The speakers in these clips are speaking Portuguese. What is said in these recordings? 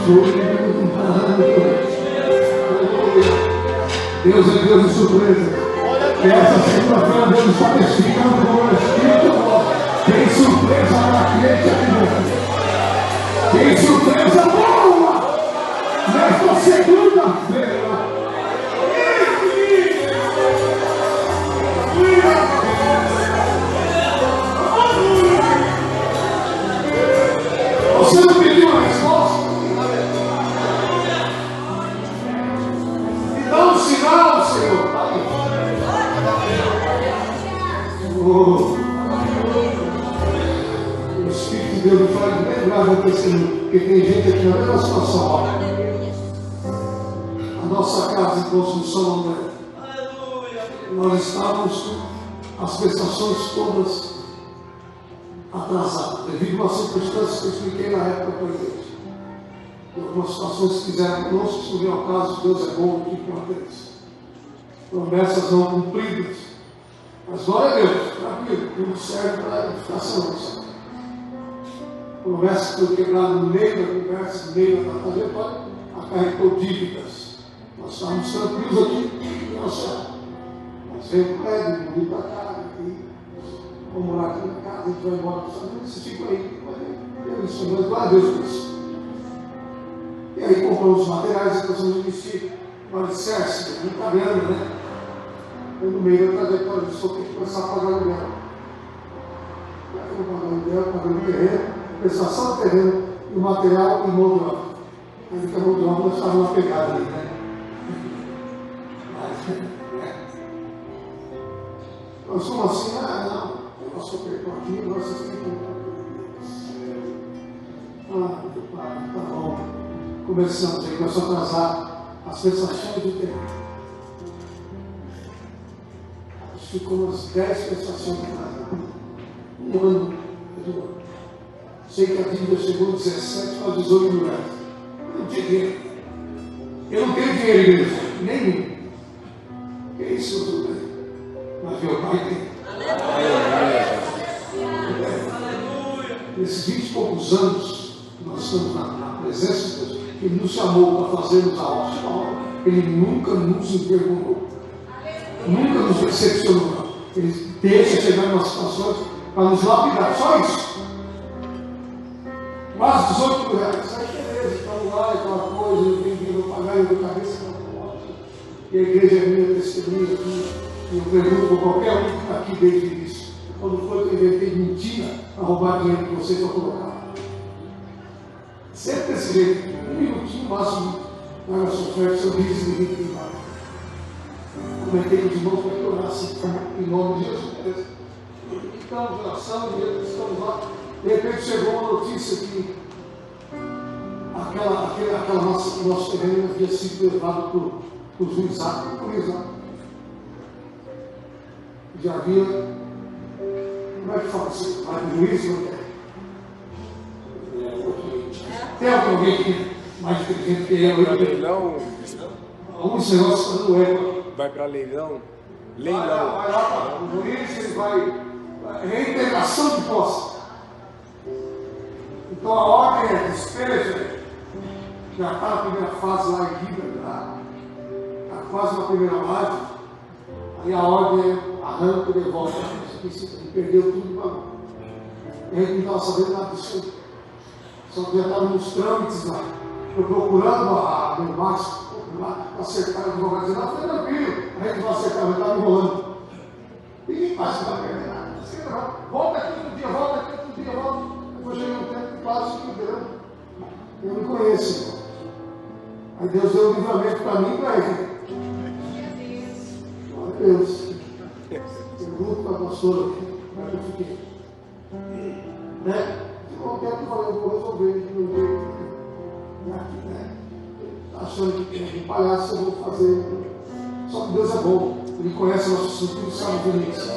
Deus é Deus de surpresa. E essa segunda-feira Deus está testificando com o Espírito. Tem surpresa para crente aqui dentro. Tem surpresa boa nesta segunda-feira. Você não pediu a resposta? Me dá um sinal, Senhor. O Espírito de Deus me faz lembrar do testemunho, porque tem gente aqui na mesma situação. A nossa casa em construção, né? Nós estávamos com as prestações todas atrasadas, devido a uma circunstância que eu expliquei na época para a igreja. E algumas situações que fizeram conosco, se não ao caso, Deus é bom, que importante. Promessas não cumpridas. Mas glória a Deus, tranquilo, tudo serve para edificação. Promessa que foi quebrada no meio da conversa, no meio da trajetória, acarretou dívidas. Nós estávamos tranquilos aqui, não sei. Mas veio o prédio, bonito da casa, e vamos morar aqui na casa, a gente vai embora para os Estados Unidos, você fica aí. Mas glória a Deus por isso. E aí compramos os materiais e começamos a investir no alicerce, muita grana, né? Eu, no meio da trajetória, eu só tenho que começar a pagar aluguel. Aí eu pagar aluguel, pagando o terreno, prestação do terreno, e o material e mão de obra. Aí que a mão de obra nós estávamos na pegada ali, né? Nós somos assim, não, eu posso perder aqui, nós temos que contar com Deus. Meu pai, tá bom. Começamos aí, começou a atrasar as prestações do terreno. Ficou umas 10 prestações de casa. Um ano. Sei que a dívida chegou a 17 para 18 mil reais. Eu não tinha dinheiro. Eu não tenho dinheiro, igreja. Nenhum. Que isso, tudo bem. Mas meu pai tem. Nesses 20 e poucos anos que nós estamos na presença de Deus, Ele nos chamou para fazermos a obra. Ele nunca nos envergonhou. Nunca nos decepcionou. Ele deixa chegar em umas situações para nos lapidar. Só isso. Quase 18 mil reais. Aí beleza, estamos lá, aquela coisa, eu tenho dinheiro para pagar, eu dou cabeça na porta. E a igreja é minha testemunha aqui. E eu pergunto para qualquer um que está aqui desde o início. Quando foi que eu inventei mentira para roubar dinheiro que vocês vão colocar? Sempre desse jeito. Um minutinho máximo. Paga a sua oferta, seu riso e ninguém tem mais. Comentei com os irmãos para que orassem em nome de Jesus. Então, de oração, estamos lá. De repente chegou uma notícia que nosso terreno havia sido levado por juizado. Já havia, como é que fala assim? Vai do juiz, não é? Tem alguém aqui mais inteligente que eu? Alguns negócios do ego. Vai para leilão? Vai lá, o juiz, ele vai. Reintegração de posse. Então a ordem é despeja. Já está na primeira fase lá em Guida, está quase na primeira live. Aí a ordem é arranca e devolve. Ele perdeu tudo de bagulho. E a gente não estava sabendo nada disso. Só que já estava nos trâmites lá. Eu procurando a meu máximo. Acertar o advogado dizendo, não, foi tranquilo, a gente vai acertar, vai estar enrolando. Ninguém faz isso, não vai perder nada. Volta aqui outro dia, volta. Depois chega um tempo que quase que deu. Eu me conheço, irmão. Aí Deus deu um livramento para mim e para ele. Glória a Deus. Pergunto para a pastora aqui, como é que eu fiquei. Né? Ficou um tempo que eu falei, eu vou resolver de meu jeito. Né? Achando que tem um palhaço eu vou fazer. Só que Deus é bom. Ele conhece a nossa estrutura e sabe do início.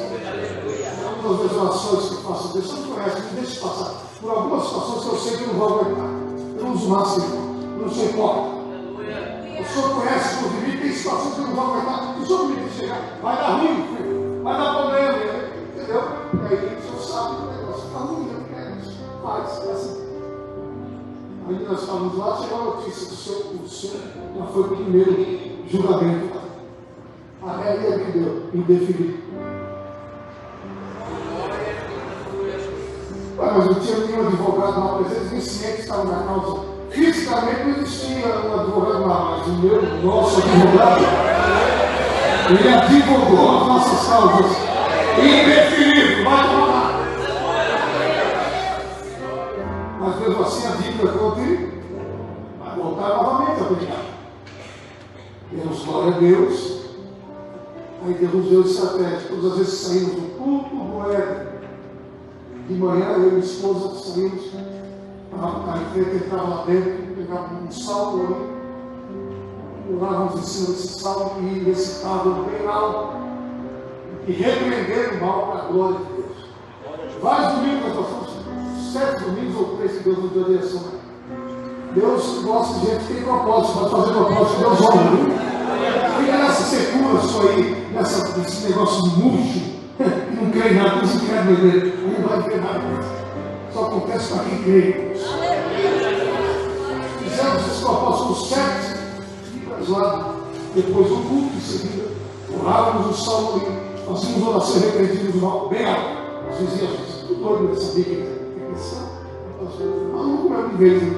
Algumas das orações que eu faço a Deus, você não conhece, me deixa passar por algumas situações que eu sei que eu não vou aguentar. Eu não uso máscara, eu não sou hipócrita. O Senhor conhece por mim, tem situações que eu não vou aguentar. O Senhor me deixa chegar, vai dar ruim, vai dar problema, entendeu? E aí o Senhor sabe que o negócio está ruim, eu quero isso. Faz, é assim. Aí nós estávamos lá, chegou a notícia, o senhor já foi para o primeiro julgamento. Aí ele que deu, indefinido. Mas não tinha nenhum advogado lá presente, nem ciente que estava na causa. Fisicamente não existia um advogado lá, mas o nosso advogado, ele advogou as nossas causas. Indefinido, vai tomar. Mas mesmo assim a dívida continua, vai voltar novamente a brigar. Demos glória a Deus. Aí Deus nos deu estratégia. Todas as vezes saímos do culto do Éden, de manhã eu e minha esposa saímos para a frente, entrava lá dentro, pegava um salmo ali, orávamos em cima desse salmo e recitávamos bem alto e repreendendo o mal para a glória de Deus. Vários domingos nós passamos, 7 domingos ou 3 que Deus nos deu a direção. Deus gosta de gente que tem propósito, pode fazer propósito, Deus honra, viu? Fica nessa secura só aí, nesse negócio murcho, que não crê em nada, não se quer beber, não vai ver nada. Só acontece para quem crê. Fizemos esse propósito 7 dias lá, depois do culto, em seguida, orávamos o salmo ali, fazíamos oração e repreendíamos o mal bem alto. Às vezes, tudo doido, eu sabia que ia pensar, maluco mesmo de vez, hein?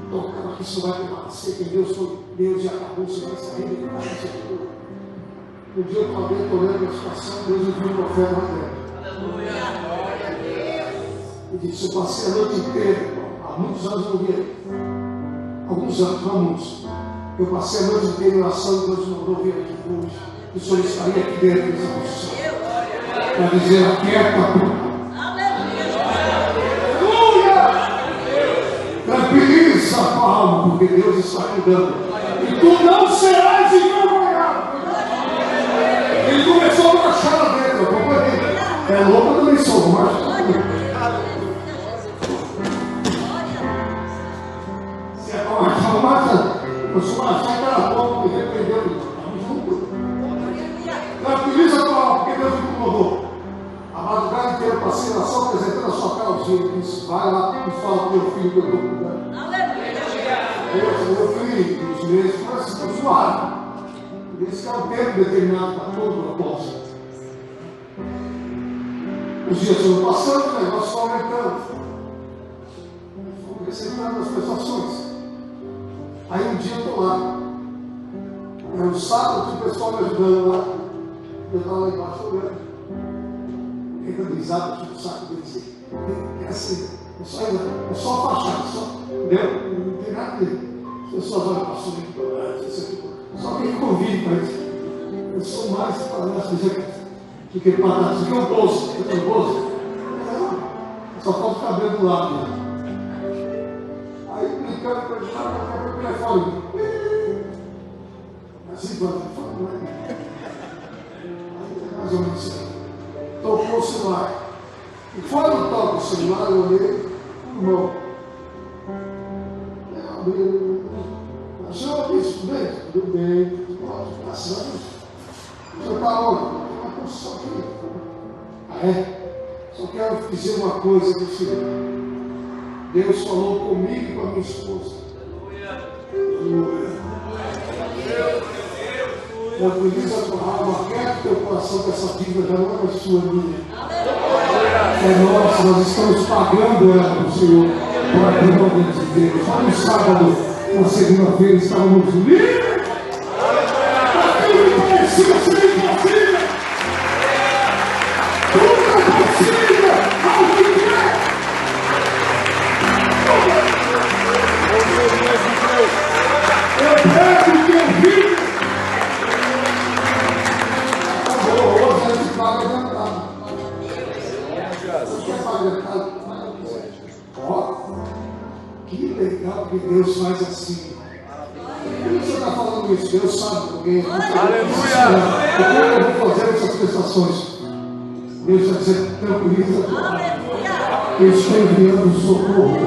Então, cara, que isso vai permanecer, que Deus foi Deus e acabou, você vai sair de casa, isso é tudo. Um dia eu falei, estou olhando a situação, Deus me viu um profeta lá dentro. Ele disse, eu passei a noite inteira, há muitos anos eu via, alguns anos, não muitos. Eu passei a noite inteira em oração e Deus mandou vir aqui hoje. O Senhor estaria aqui dentro dessa construção. Para dizer, aquieta, tranquiliza a tua alma, porque Deus está cuidando. E tu não serás envergonhado. Ele começou a marchar lá dentro, eu acompanhei. É louco, eu também sou, marcha. Se é para marchar, não marcha. Eu sou marchar em cada ponto, me repreendeu. Tranquiliza a tua alma, porque Deus me incomodou. A madrugada inteira eu passei na ação apresentando a sua causa. Ele disse, vai lá e fala para o teu filho que eu estou cuidando. Eu fui nos meses, mas estou suave. Esse é um tempo determinado para todo propósito. Os dias foram passando, o negócio foi aumentando. Foram acrescentando as prestações. Aí um dia eu estou lá. Era um sábado, o pessoal me ajudando lá. Eu estava lá embaixo olhando. Risada, tipo o saco deles. É assim, é só a fachada, só. Entendeu? Não tem nada a ver. As pessoas olham para cima aqui, só quem convive para isso. Eu sou mais palhaço do que palhaço. Isso aqui é um bolso. É um bolso. Só falta o cabelo do lado. Aí brincando com ele, vai para o telefone. Assim, quando ele fala, não é? Aí é mais ou menos assim. Tocou o celular. E quando toca o celular, eu olhei, irmão. Senhor, tudo bem? Tudo bem. Graças a Deus. O senhor está onde? Eu estou só aqui. Ah, é? Só quero dizer uma coisa para o senhor. Deus falou comigo e com a minha esposa. Aleluia. Tranquiliza a tua alma, aquieta o teu coração, que essa dívida já não é mais sua, minha. É nossa, nós estamos pagando ela para o Senhor, para a glória de Deus. Lá no sábado, na segunda-feira, estávamos livres. Aquilo que parecia ser impossível. Tudo é possível ao que crê. Eu pego o que eu vi. Hoje a gente paga adiantado. Você quer pagar adiantado? Ó, que legal que Deus faz assim. Por que você está falando isso? Deus sabe porque. Aleluia! Como eu vou fazer essas prestações? Deus está dizendo, tranquiliza. Eu estou enviando socorro.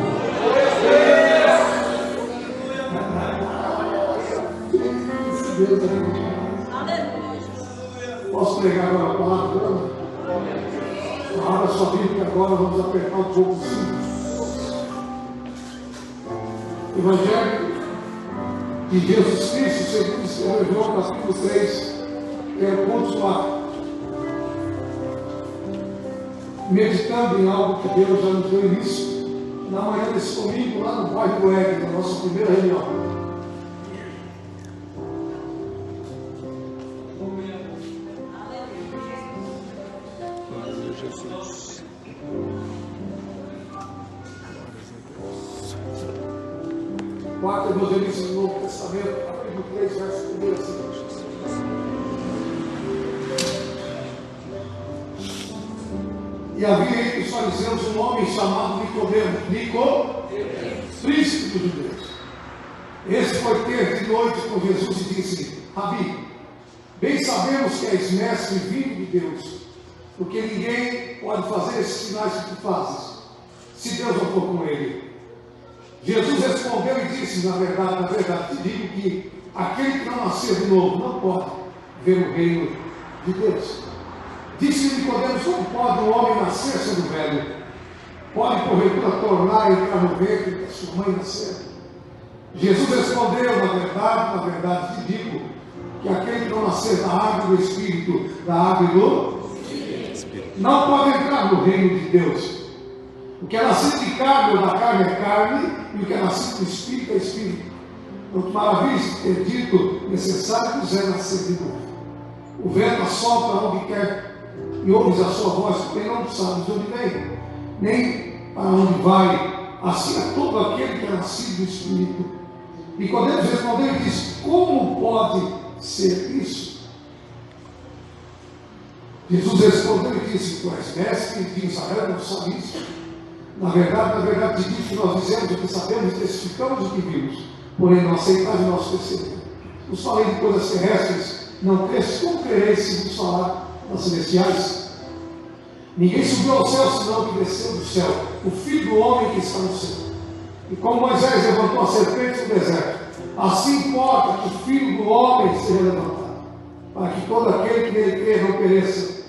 Deus é. Posso pregar agora a palavra? Abra sua Bíblia, agora vamos apertar um pouco sim. Evangelho de Jesus Cristo, segundo escreveu João, capítulo 3, quero continuar meditando em algo que Deus já nos deu início na manhã desse domingo, lá no bairro do Egg, na nossa primeira reunião. Quarto evangelista do Novo Testamento, capítulo 3, verso 1 assim. E havia entre os fariseus um homem chamado Nicodemo, príncipe dos judeus. Esse foi ter de noite com Jesus e disse: Rabi, bem sabemos que és mestre vindo de Deus, porque ninguém pode fazer esses sinais que tu fazes, se Deus não for com ele. Jesus respondeu e disse: na verdade, te digo que aquele que não nasceu de novo não pode ver o reino de Deus. Disse Nicodemo: como pode um homem nascer sendo velho? Pode porventura tornar a entrar no ventre da sua mãe nascer? Jesus respondeu: na verdade te digo que aquele que não nascer da água e do Espírito, da água e do não pode entrar no reino de Deus. O que é nascido de carne ou da carne é carne, e o que é nascido do Espírito é Espírito. Não te maravilhes de ter dito: necessário que é nascer de novo. O vento assopra onde quer e ouves a sua voz, porque não sabes de onde vem, nem para onde vai. Assim é todo aquele que é nascido do Espírito. E quando ele respondeu, ele disse: como pode ser isso? Jesus respondeu e disse: tu és mestre de Israel, não sabe isso? Na verdade, te digo que nós dizemos o que sabemos e testificamos o que vimos, porém não aceitais o nosso testemunho. Nos falei de coisas terrestres, não crês, como crereis se vos falar das celestiais? Ninguém subiu ao céu, senão que desceu do céu, o Filho do homem que está no céu. E como Moisés levantou a serpente no deserto, assim importa que o Filho do homem seja levantado, para que todo aquele que nele crê não pereça,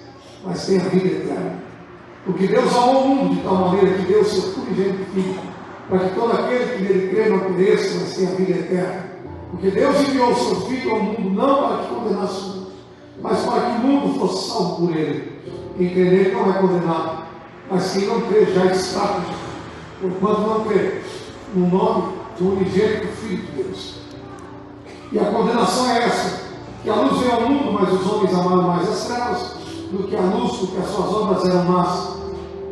mas tenha vida eterna. Porque Deus amou o mundo de tal maneira que deu o seu unigênito Filho, para que todo aquele que nele crê não pereça, mas tenha vida eterna. Porque Deus enviou o seu Filho ao mundo não para que condenasse o mundo, mas para que o mundo fosse salvo por ele. Quem crê nele não é condenado, mas quem não crê já está condenado, porquanto não crê no nome do unigênito Filho de Deus. E a condenação é essa: que a luz veio ao mundo, mas os homens amaram mais as trevas do que a luz, porque as suas obras eram más.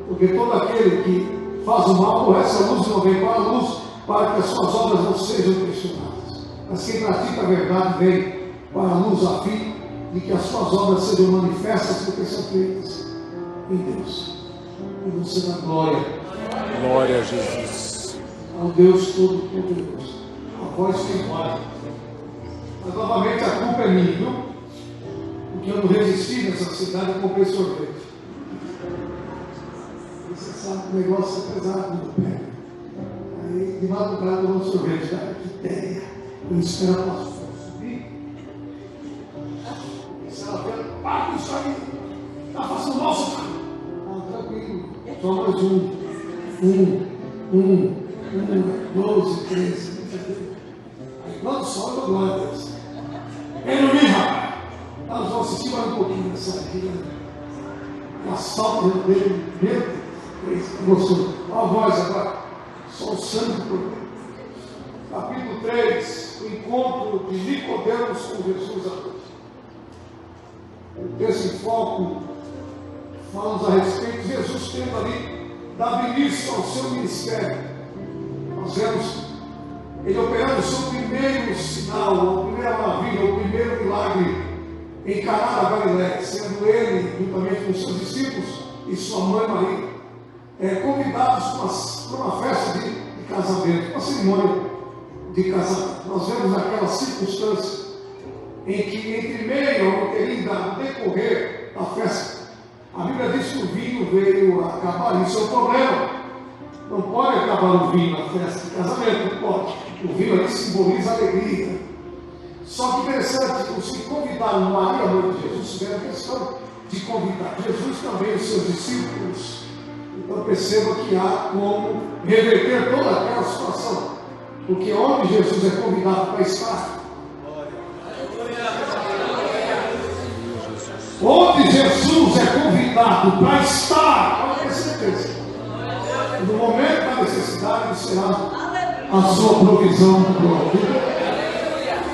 Porque todo aquele que faz o mal aborrece a luz e não vem para a luz, para que as suas obras não sejam questionadas. Mas quem pratica a verdade vem para a luz, a fim de que as suas obras sejam manifestas, porque são feitas em Deus. E você dá glória. Glória a Jesus. Ao Deus Todo-Poderoso. A voz que vale. Mas novamente a culpa é minha, viu? Porque eu não resisti nessa cidade e comprei sorvete. Você sabe que o negócio é pesado no pé. Aí de madrugada eu vou sorvete. Cara, que ideia. Eu espero a pastor subir. Se ela vê, para com isso aí. Está fazendo mal, seu cara. Ah, tranquilo. Só mais um, 12, 13. Aí quando sobe, eu glória a Deus. Ei, não me rapaz. Nós vamos assistir mais um pouquinho dessa vida. A salva dele, meu, gostoso. Olha a voz agora. Só o sangue do Cordeiro. Capítulo 3, o encontro de Nicodemo com Jesus à noite. Desse foco, falamos a respeito de Jesus tendo ali dado início ao seu ministério. Nós vemos ele operando o seu primeiro sinal, a primeira maravilha, o primeiro milagre em Caná da Galileia, sendo ele, juntamente com seus discípulos e sua mãe Maria, convidados para uma festa de casamento, uma cerimônia de casamento. Nós vemos naquela circunstância em que, entre meio ao interim da decorrer da festa, a Bíblia diz que o vinho veio a acabar. Isso é o problema. Não pode acabar o vinho na festa de casamento, não pode. O vinho ali simboliza alegria. Só que interessante, os que convidaram Maria, a mãe de Jesus, tiveram questão de convidar Jesus também, os seus discípulos. Então perceba que há como reverter toda aquela situação. Porque onde Jesus é convidado para estar, onde Jesus é convidado para estar, pode ter certeza, no momento da necessidade será a sua provisão glória.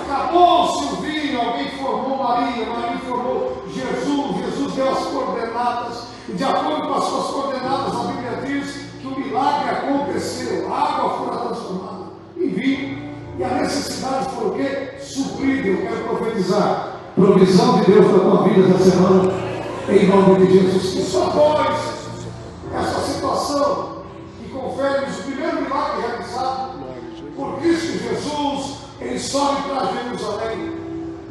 Acabou-se o vinho, alguém formou Maria, Maria formou Jesus, Jesus deu as coordenadas, e de acordo com as suas coordenadas, a Bíblia diz que o milagre aconteceu, a água foi transformada em vinho, e a necessidade foi o quê? Suprida. Eu quero profetizar provisão de Deus para a tua vida essa semana, em nome de Jesus Cristo. Após essa situação que confere o primeiro milagre realizado por Cristo Jesus, ele sobe para Jerusalém,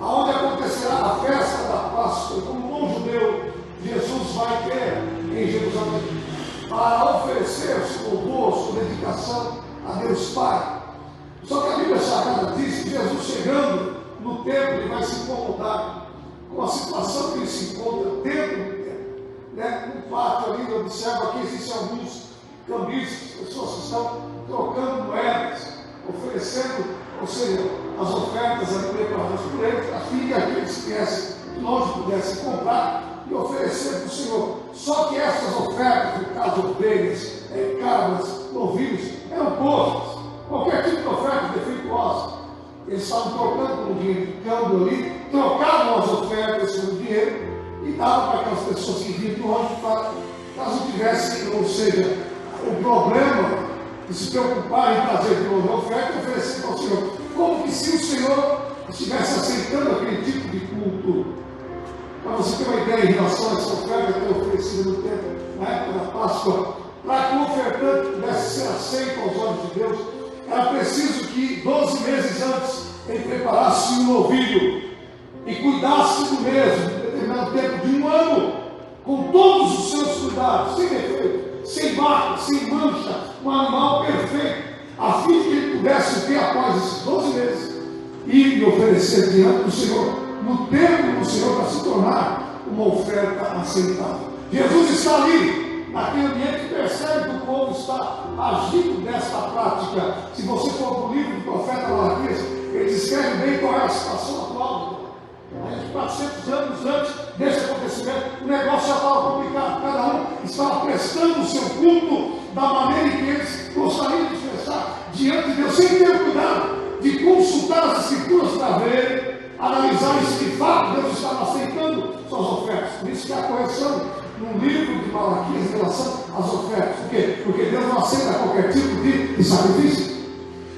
aonde acontecerá a festa da Páscoa. Como bom judeu, Jesus vai ter em Jerusalém para oferecer seu louvor, sua dedicação a Deus Pai. Só que a Bíblia Sagrada diz que Jesus, chegando no templo, ele vai se incomodar com a situação que ele se encontra dentro do templo, né? No pátio ali, ele observa que existem alguns cambistas, pessoas que estão trocando moedas, oferecendo, ou seja, as ofertas ali preparadas por ele, para que aqueles que viessem de longe pudessem comprar e oferecer para o Senhor. Só que essas ofertas, no caso ovelhas, cabras, novilhos, eram postas. Qualquer tipo de oferta defeituosa. Eles estavam trocando com o dinheiro de câmbio ali, trocavam as ofertas pelo dinheiro e davam para aquelas pessoas que vinham de longe, para caso tivessem, ou seja, o problema de se preocupar em trazer de novo a oferta e oferecer para o Senhor. Como que se o Senhor estivesse aceitando aquele tipo de culto. Para você ter uma ideia em relação a essa oferta que é oferecida no templo, na época da Páscoa, para que o ofertante pudesse ser aceito aos olhos de Deus, era preciso que 12 meses antes ele preparasse um novilho e cuidasse do mesmo, em determinado tempo de um ano, com todos os seus cuidados, sem defeito, sem marca, sem mancha, um animal perfeito, a fim de que ele pudesse ter após esses 12 meses ir e oferecer diante do Senhor, no templo do Senhor, para se tornar uma oferta aceitável. Jesus está ali, naquele ambiente, que percebe que o povo está agindo desta prática. Se você for para o livro do profeta Malaquias, ele descreve bem qual é a situação atual. Aí, 400 anos antes desse acontecimento, o negócio já estava complicado. Cada um estava prestando o seu culto da maneira que eles gostariam de expressar diante de Deus, sem ter cuidado de consultar as Escrituras para ver, analisar se de fato Deus estava aceitando suas ofertas. Por isso que a correção no livro de Malaquias em relação às ofertas. Por quê? Porque Deus não aceita qualquer tipo de sacrifício.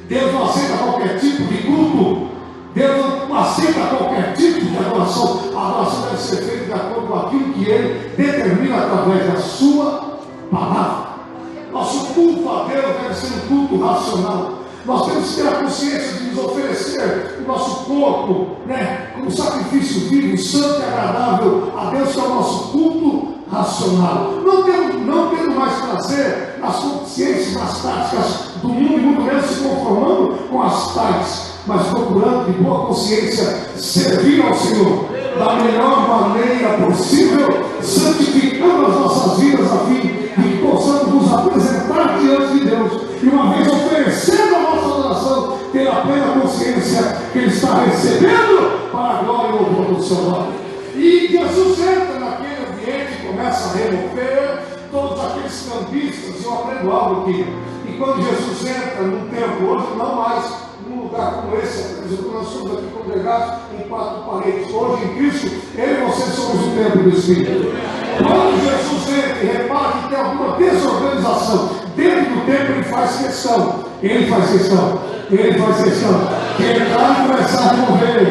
Deus não aceita qualquer tipo de culto. Deus não aceita qualquer tipo de adoração. A adoração deve ser feita de acordo com aquilo que Ele determina através da sua palavra. Nosso culto a Deus deve ser um culto racional. Nós temos que ter a consciência de nos oferecer o nosso corpo, né, como sacrifício vivo, santo e agradável a Deus, que é o nosso culto racional. Não tendo mais prazer nas consciências, nas práticas do mundo, e muito menos se conformando com as tais, mas procurando de boa consciência servir ao Senhor da melhor maneira possível, santificando as nossas vidas a fim de que possamos nos apresentar diante de Deus e, uma vez oferecendo a nossa adoração, ter a plena consciência que Ele está recebendo para a glória e louvor do seu nome. E Jesus entra naquele ambiente e começa a remover todos aqueles cambistas. Eu aprendo algo aqui. E quando Jesus entra num templo, hoje não mais num lugar como esse, por exemplo, nós somos aqui congregados em 4 paredes. Hoje em Cristo, eu e você somos o templo do Espírito. Quando Jesus entra e repara que tem alguma desorganização dentro do templo, ele faz questão de entrar e começar a remover,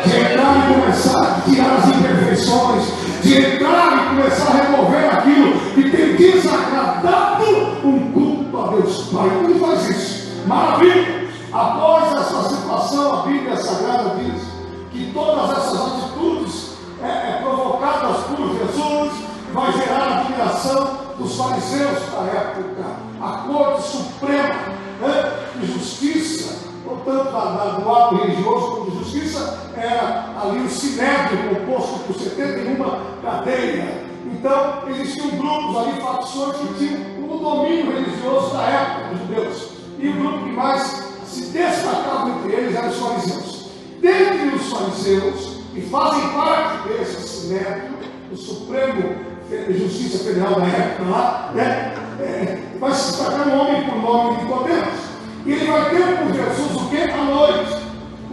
de entrar e começar a tirar as imperfeições, de entrar e começar a remover aquilo que tem desagradado um culto a Deus Pai. Ele faz isso. Maravilha! Após essa situação, a Bíblia Sagrada diz que todas essas atitudes provocadas por Jesus vai gerar a admiração dos fariseus da época, a corte suprema de justiça, portanto, do ato religioso como de justiça, era ali o sinédrio, composto por 71 cadeiras. Então, existiam grupos ali, facções que tinham o domínio religioso da época dos judeus. E o grupo que mais se destacavam entre eles eram os fariseus. Dentre os fariseus, que fazem parte desse sinédrio, do Supremo Justiça Federal da época lá, né? Vai se destacar um homem por nome de Nicodemos. E ele vai ter por Jesus o que? A noite.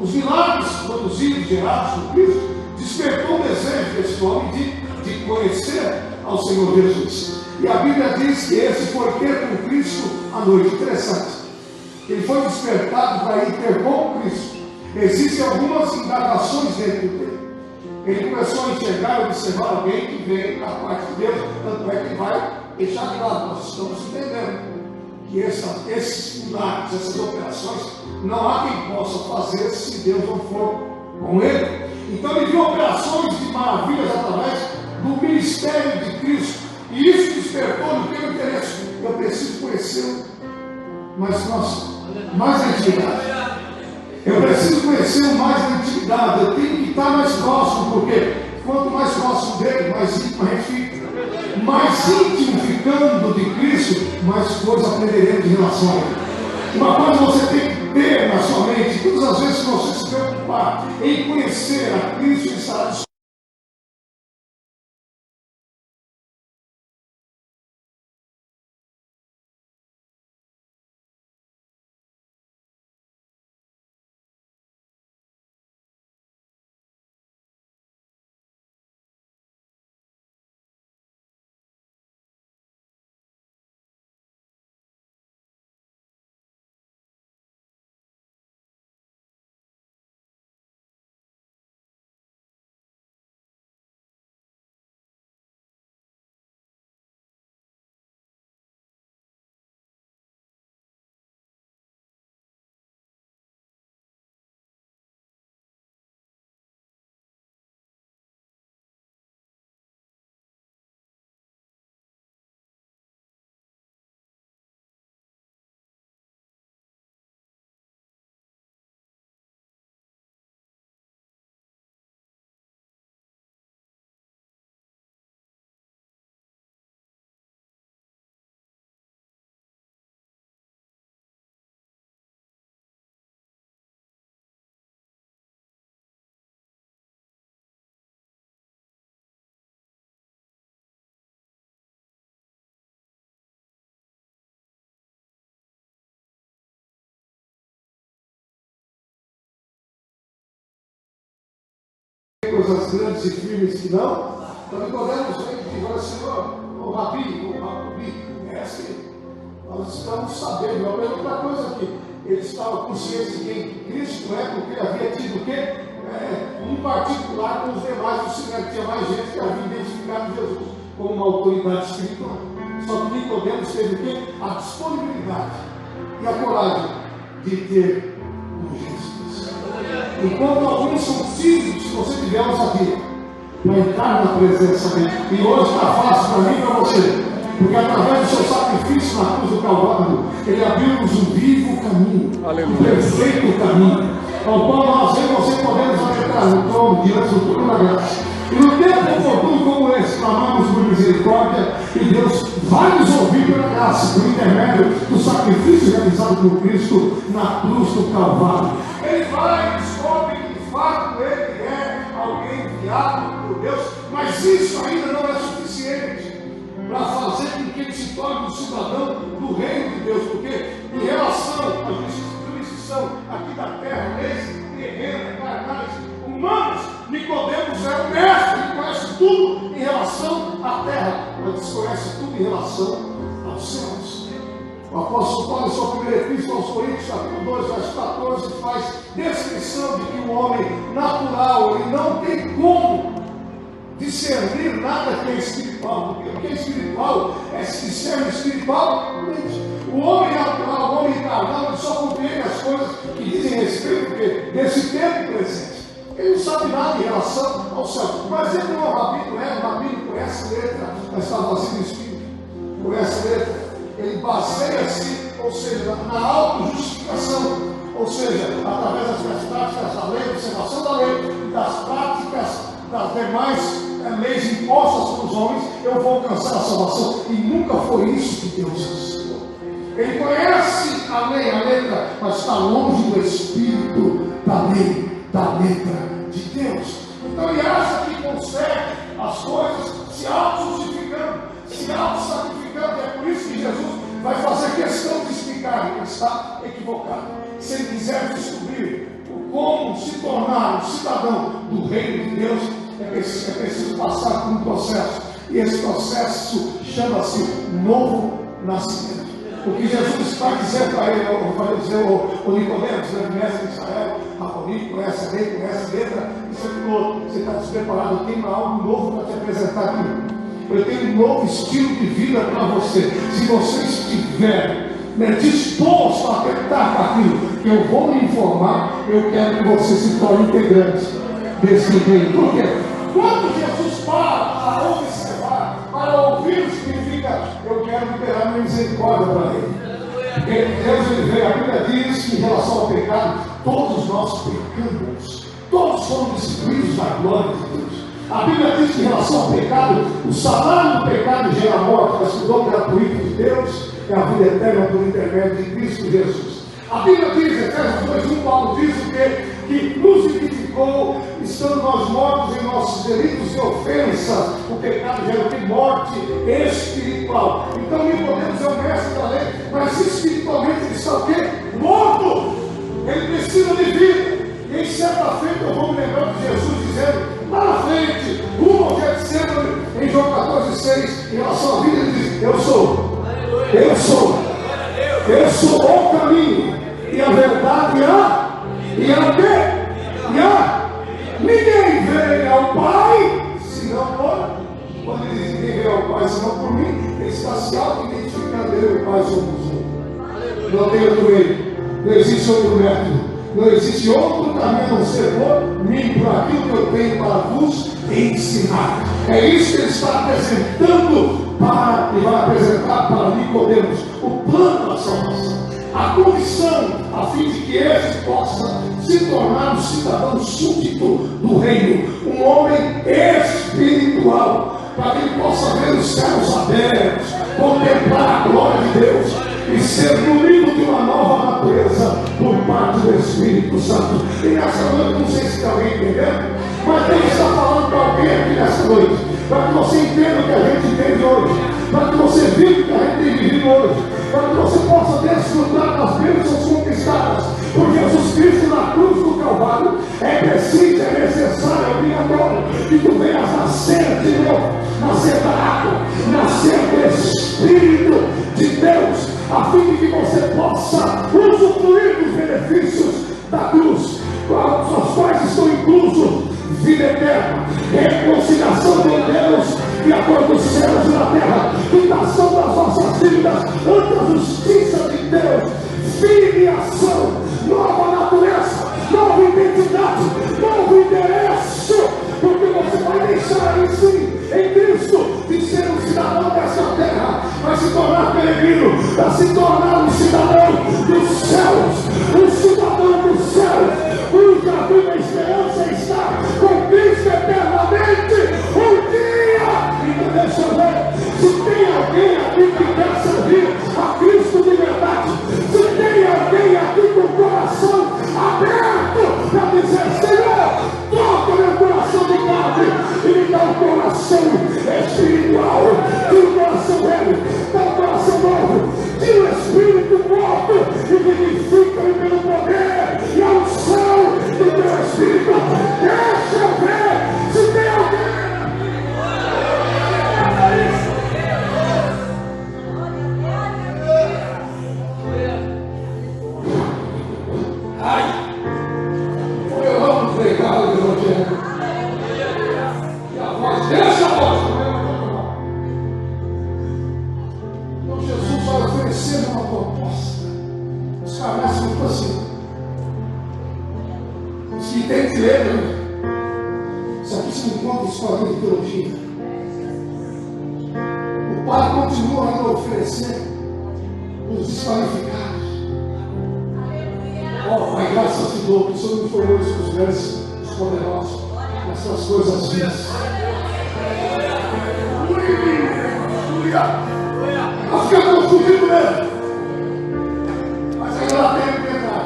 Os milagres produzidos, gerados por Cristo, despertou o desejo desse homem de conhecer ao Senhor Jesus. E a Bíblia diz que esse foi ter com Cristo à noite. Interessante. Ele foi despertado para ir ter com Cristo. Existem algumas indagações dentro dele. Ele começou a enxergar e observar alguém que veio da parte de Deus. Tanto é que vai deixar claro, nós estamos entendendo que esses milagres, essas operações, não há quem possa fazer se Deus não for com ele. Então ele viu operações de maravilhas através do ministério de Cristo. E isso despertou no teu interesse. Eu preciso conhecê-lo mais próximo, mais na intimidade. Eu preciso conhecê-lo mais na intimidade. Eu tenho que estar mais próximo, porque quanto mais próximo dele, mais íntimo a gente fica. Mais íntimo ficando de Cristo, mais coisas aprenderemos em relação a ele. Uma coisa você tem que ter na sua mente: todas as vezes que você se preocupar em conhecer a Cristo, ele estará disponível. Coisas grandes e firmes que não. Então Nicodemos vem e fala: Senhor, o Rabi, nós estamos sabendo. Eu pergunto uma coisa aqui: ele estava consciente de quem Cristo é, porque ele havia tido o quê? Um particular com os demais do sinédrio. Tinha mais gente que havia identificado Jesus como uma autoridade espiritual. Só que Nicodemos teve o quê? A disponibilidade e a coragem de ter um Jesus. Enquanto alguns são tímidos, se você tiver ousadia para entrar na presença dele. E hoje está fácil para mim e para você, porque através do seu sacrifício na cruz do Calvário, ele abriu-nos um vivo caminho, um perfeito caminho, ao qual nós e você podemos entrar no trono, diante do trono da graça. E no tempo oportuno como esse, clamamos por misericórdia, e Deus vai nos ouvir pela graça, por intermédio do sacrifício realizado por Cristo na cruz do Calvário. Ele vai e descobre que de fato ele é alguém enviado por Deus, mas isso ainda não é suficiente para fazer com que ele se torne um cidadão do reino de Deus, porque em relação à jurisdição aqui da terra, leis terrenas, carnais, humanas, Nicodemos é o mestre, ele conhece tudo em relação à terra, mas desconhece tudo em relação aos céus. O apóstolo Paulo, em sua primeira epístola aos Coríntios, capítulo 2, verso 14, faz descrição de que o homem natural, ele não tem como discernir nada que é espiritual, porque o que é espiritual é se discerne espiritualmente. O homem natural, o homem carnal, ele só compreende as coisas que dizem respeito desse tempo presente. Ele não sabe nada em relação ao céu. Mas ele não é um rabino, o rabino conhece letra, mas está vazio do espírito. Conhece letra. Ele baseia-se, ou seja, na autojustificação, ou seja, através das práticas da lei, observação da lei e das práticas das demais leis impostas pelos homens, eu vou alcançar a salvação. E nunca foi isso que Deus ensinou. Ele conhece a lei, a letra, mas está longe do espírito da lei, da letra de Deus. Então ele acha que consegue as coisas se auto-justificando, se auto-sacrificando. É por isso que Jesus vai fazer questão de explicar. Ele está equivocado. Se ele quiser descobrir como se tornar um cidadão do reino de Deus, é preciso passar por um processo. E esse processo chama-se novo nascimento. O que Jesus está dizendo para ele, vai dizer o Nicodemos, mestre de Israel, Rabi, conhece a lei, conhece a letra, isso é outro. Você está despreparado, eu tenho algo novo para te apresentar aqui. Eu tenho um novo estilo de vida para você. Se você estiver disposto a tentar com aquilo que eu vou lhe informar, eu quero que você se torne integrante desse reino. Por quê? Quando Jesus para observar, para ouvir, significa eu quero liberar minha misericórdia para ele. Porque Deus, ele veio, a Bíblia diz que em relação ao pecado, todos nós pecamos, todos somos destituídos da glória de Deus. A Bíblia diz que em relação ao pecado, o salário do pecado gera a morte, mas o dom gratuito de Deus é a vida eterna por intermédio de Cristo Jesus. A Bíblia diz, Efésios 2:1, Paulo diz o quê? Que nos vivificou, estando nós mortos em nossos delitos e ofensas. O pecado gera o que? Morte espiritual. Então Nicodemos é o mestre da lei, mas espiritualmente ele está o quê? Morto! Ele precisa de vida. E em certa feita eu vou me lembrar de Jesus dizendo, lá na frente, rumo ao Getsemane, em João 14:6, em relação à vida, ele diz, eu sou o caminho, e a verdade e a quê? Ninguém veio ao Pai, senão por, quando ele diz ninguém veio ao Pai, senão por mim, ele está se auto-identificando, eu e o Pai somos um. Não tem outro meio, não existe outro método. Não existe outro caminho a não ser por mim, por aquilo que eu tenho para vos ensinar. É isso que ele está apresentando e vai apresentar para Nicodemos o plano da salvação, a condição, a fim de que este possa se tornar um cidadão súdito do reino, um homem espiritual, para que ele possa ver os céus abertos, contemplar a glória de Deus e ser munido de uma nova natureza por parte do Espírito Santo. E nessa noite, não sei se tem alguém entendendo, mas Deus está falando para alguém aqui nessa noite, para que você entenda o que a gente entende hoje, para que você viva o que a gente tem vivido hoje, para que você possa desfrutar das bênçãos conquistadas por Jesus Cristo na cruz do Calvário. É preciso, é necessário, é obrigatório que tu venhas nascer de novo, nascer da água, nascer do Espírito de Deus, a fim de que você possa usufruir dos benefícios da cruz, aos quais estão inclusos vida eterna, reconciliação com Deus e a cor dos céus e da terra, quitação das nossas dívidas ante a justiça de Deus, filiação, nova natureza, nova identidade, novo endereço, porque você vai deixar aí sim, em Cristo, de ser um cidadão dessa terra, vai se tornar peregrino, vai se tornar um cidadão dos céus, um cidadão dos céus, cuja viva esperança está com Cristo eternamente, um dia. Então deixa eu ver, se tem alguém aqui que quer servir a Cristo de verdade, se tem alguém aqui com o coração aberto para dizer, Senhor, toca meu coração de carne e me dá um coração espiritual, e um coração velho, dá um coração novo, tira o espírito morto e vivifica-me pelo poder e a unção do teu Espírito. Deixa eu ver se tem alguém. Ai, eu amo pregar o Evangelho. E a voz, deixa a voz. Então Jesus vai oferecer uma proposta. Os caras ficam assim. Se entende ele, isso aqui se encontra escolinha de teologia. O Pai continua ainda a oferecer os desqualificados. Ó, Pai, graças te dou, que o Senhor me formou os grandes, os poderosos, nessas coisas vias. Vai ficar confundido mesmo. Mas ainda lá tem que entrar.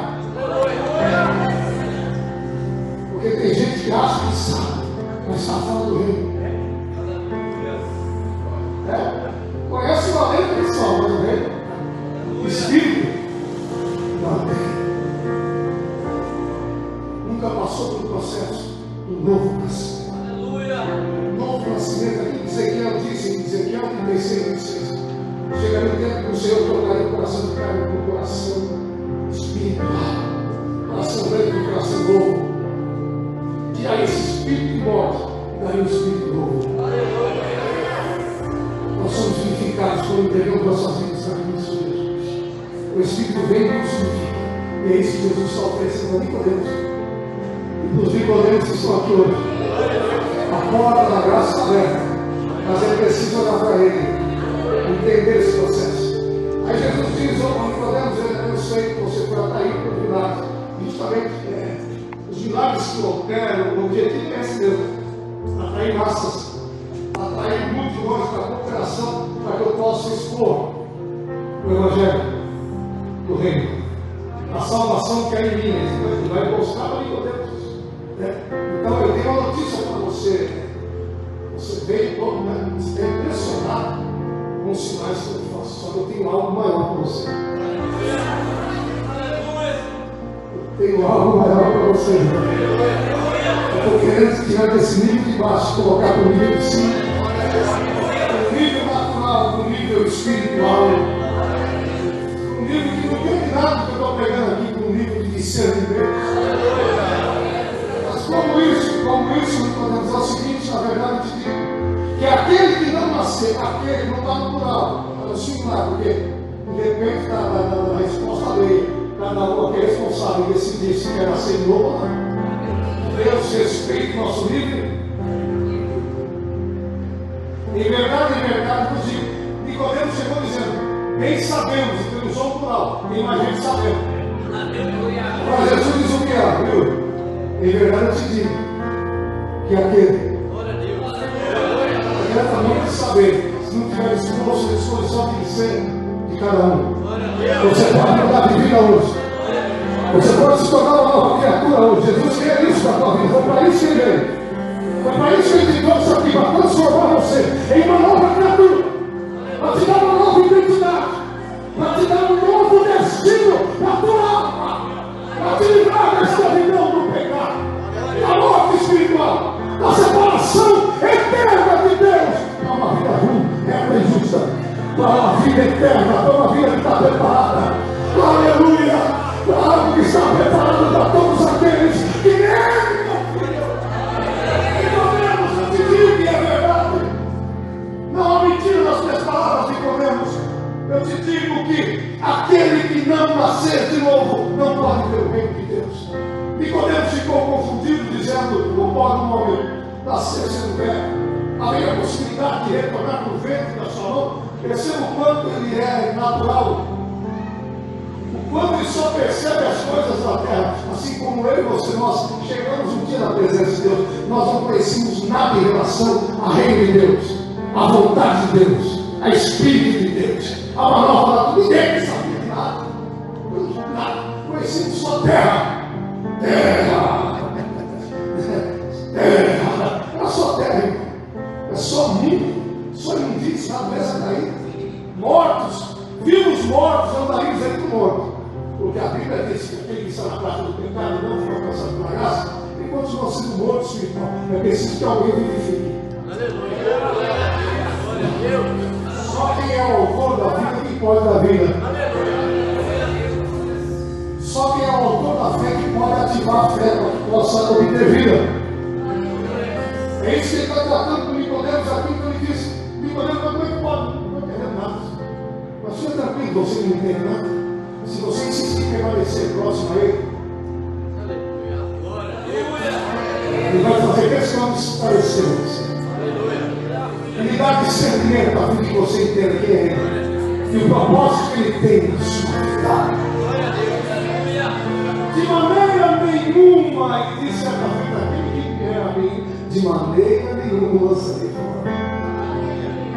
processo do novo nascimento. Novo nascimento, aqui que Ezequiel disse, em Ezequiel 36:26. Chegaria o tempo que o Senhor tornaria o coração de carne para o coração espiritual, coração velho e coração novo. Tiraria esse espírito de morte e daria um espírito novo. Nós somos vivificados quando entregamos nossas vidas para Cristo Jesus. O Espírito vem e nos vivifica. E é isso que Jesus está oferecendo a Nicodemos. E para os Nicodemos que estão aqui hoje. A porta da graça está aberta. Mas é preciso olhar para Ele. Entender esse processo. Aí Jesus diz, Nicodemos, eu sei que você foi atraído por milagres. Justamente, os milagres que operam, o objetivo é esse mesmo. Atrair massas. Atrair muito de longe para a cooperação, para que eu possa expor o Evangelho do Reino. A salvação que é em mim, ele vai mostrar para Nicodemos. Então eu tenho uma notícia para você. Você veio todo, né? Você é impressionado com os sinais que eu faço. Só que eu tenho algo maior para você. Eu tenho algo maior para você. Eu estou querendo tirar desse nível de baixo, colocar para o nível de cima. Do nível natural, do nível espiritual. Um nível que não tem nada que eu estou pegando aqui, com um nível de discernimento. Mas como isso, nós podemos dizer o seguinte, na verdade, eu te digo, que aquele que não nascer, aquele não está no plural, está no singular, porque depende da resposta dele. Cada um aqui é responsável em decidir se quer nascer de novo ou não. Deus respeita o nosso livre. Em verdade, nos digo, Nicodemos chegou dizendo, bem sabemos, porque não sou plural, tem mais gente sabendo. Mas Jesus diz o que é, viu? Em verdade eu te digo, que aquele diretamente saber, se não tiver disposição de ser de cada um. Você pode mudar de vida hoje. Você pode se tornar uma nova criatura hoje. Jesus quer isso para a tua vida. Foi para isso que ele veio. Foi para isso que ele trouxe aqui, para transformar você em uma nova criatura. Para te dar uma nova identidade. Para te dar um novo destino para a tua alma. Para te livrar da escravidão do pecado, da morte espiritual, da separação eterna de Deus. Para uma vida ruim, eterna e justa. Para uma vida eterna, para uma vida que está preparada. Aleluia! Para algo que está preparado para todos aqueles que nele confiam. Nicodemos, eu te digo que é verdade. Não há mentira nas minhas palavras, Nicodemos. Eu te digo que aquele que não nascer de novo não pode ver o reino de Deus. Nicodemos ficou confundido, dizendo: não pode um homem nascer sendo velho. Havia a possibilidade de retornar para o ventre da sua mão. Perceba o quanto ele é natural. O quanto ele só percebe as coisas da terra. Assim como eu e você, nós chegamos um dia na presença de Deus. Nós não conhecíamos nada em relação ao reino de Deus, à vontade de Deus, a Espírito de Deus, a uma nova natureza. Ninguém sabia de nada. Nada. Conhecíamos só terra. Terra. Era só terra, irmão. É só mundo, só imundício, natureza caída. Mortos, vivos mortos, andaríamos entre mortos. Porque a Bíblia diz que aquele que está na prática do pecado não foi alcançado pela graça, e continua sendo morto espiritual. É preciso que alguém vivifique. Só quem é o autor da vida que pode dar vida. Só quem é o autor da fé que pode ativar a fé para que possa obter vida. É isso que ele está tratando com Nicodemos aqui, então ele diz: Nicodemos, como é que pode? Não entender nada. Mas fica tranquilo, você não entende nada. Se você insistir em permanecer próximo a ele, ele vai fazer questão de se parecer a você. Ele dá discernimento para que você entenda quem é ele e o propósito que ele tem na sua vida. De maneira nenhuma, ele disse a vida aquele que quer a mim, de maneira nenhuma lançarei fora.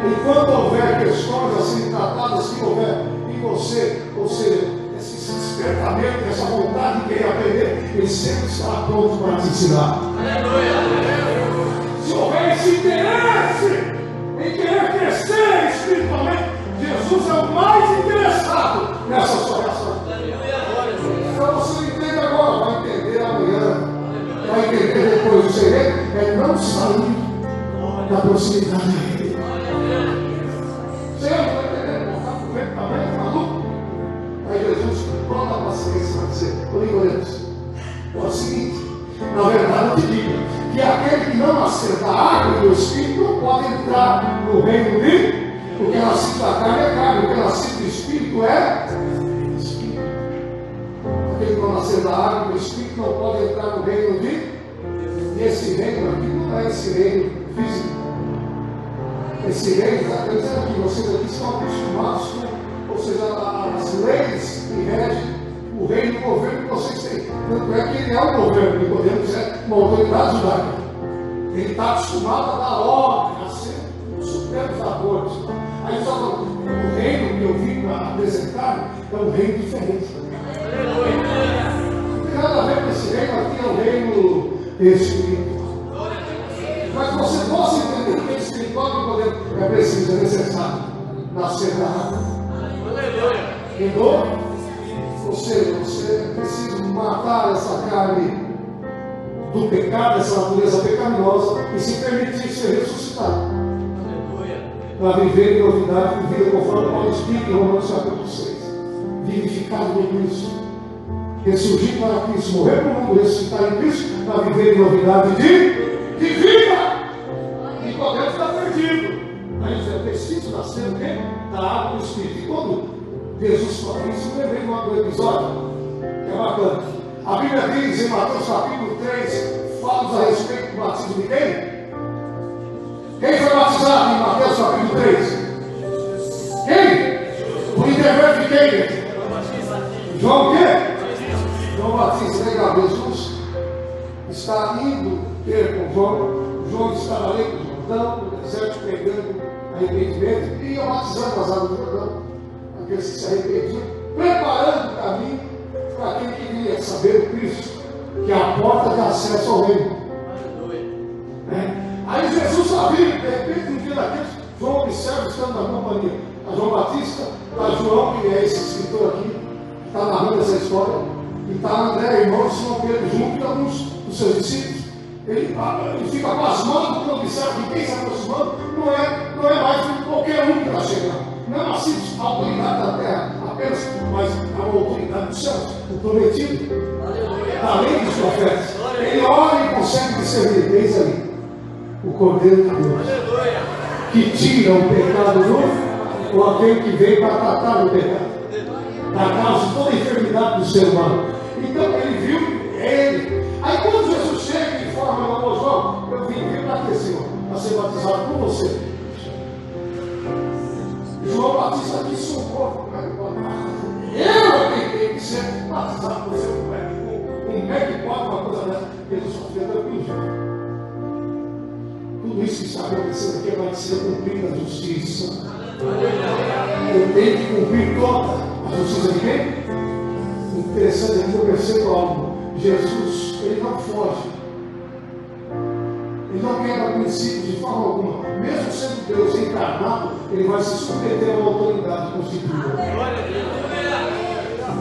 Enquanto houver questões a serem tratadas, que houver em você, ou seja, esse despertamento, essa vontade de querer aprender, ele sempre estará pronto para te ensinar. Se houver esse interesse em querer crescer espiritualmente, Jesus é o mais interessado nessa sua reação. Então você não entende agora, vai entender amanhã, vai entender sair da proximidade dele. Você não está entendendo? Está com medo também, maluco? Aí Jesus, toda a paciência, vai dizer: Nicodemus, é o seguinte, na verdade eu te digo, que aquele que não nascer da água e do Espírito não pode entrar no reino de. O que é nascido da carne é carne, o que é nascido do Espírito é Espírito. Aquele que não nascer da água e do Espírito não pode entrar no reino de. E esse reino aqui não é esse reino físico. Esse reino, está dizendo que vocês aqui estão acostumados com, ou seja, as leis que regem o reino do governo que vocês têm. Tanto é que ele é o governo, e podemos ser uma autoridade judaica. Ele está acostumado a dar ordem, a ser o supremo da corte. Aí só o reino que eu vim para apresentar é um reino diferente. Não tem nada a ver com esse reino aqui, é um reino espiritual. Mas você possa entender que espiritual que poder é preciso, é necessário nascer da água. Entendeu? Ou seja, você precisa matar essa carne do pecado, essa natureza pecaminosa, e se permitir ser ressuscitado. Para viver em novidade de vida, conforme Paulo explica em Romanos capítulo 6. Vivificado em Cristo. Ressurgir para Cristo, morrer para o mundo, ressuscitar em Cristo, para viver em novidade de vida. E podemos estar perdido. Mas é preciso nascer o quê? Da água do Espírito. E quando Jesus fala isso, eu lembrei do episódio, que é bacana. A Bíblia diz em Mateus capítulo 3, fala a respeito do batismo de quem? Quem foi batizado em Mateus capítulo 3? Quem? Por intermédio de quem? João o quê? João Batista. Legal, Jesus está indo ter com João. João estava ali com o Jordão, no deserto, pregando arrependimento e ia batizando as águas do Jordão. Aqueles que se arrependiam, preparando o caminho para quem queria saber o Cristo, que é a porta de acesso ao reino. Aí Jesus sabia, de repente, um dia daqueles, João observa, estando na companhia a João Batista, a João, que é esse escritor aqui, que está narrando essa história, e está André, irmão de Simão Pedro, junto com alguns dos seus discípulos. Ele fica pasmado quando observa que quem se aproximando não é mais qualquer um que está chegando. Não é uma simples autoridade da terra apenas, mas é uma autoridade do céu, o prometido, além dos profetas. Ele olha e consegue discernir, eis ali o Cordeiro de Deus, que tira o pecado do, ou aquele que veio para tratar do pecado, da causa de toda a enfermidade do ser humano. Então ele viu ele. Aí quando Jesus chega e informa, meu amor João, eu vim para quê, Senhor? Para ser batizado por você. João Batista aqui socorro. Eu tenho que ser batizado por você. Como é que pode uma coisa dessa? Jesus só fica tranquilo, João. Tudo isso que está acontecendo aqui vai ser cumprida a justiça. Eu tenho que cumprir toda a justiça de quem? Interessante aqui, eu percebo algo. Jesus, ele não foge. Ele não quebra princípios de forma alguma. Mesmo sendo Deus encarnado, ele vai se submeter a uma autoridade constituída.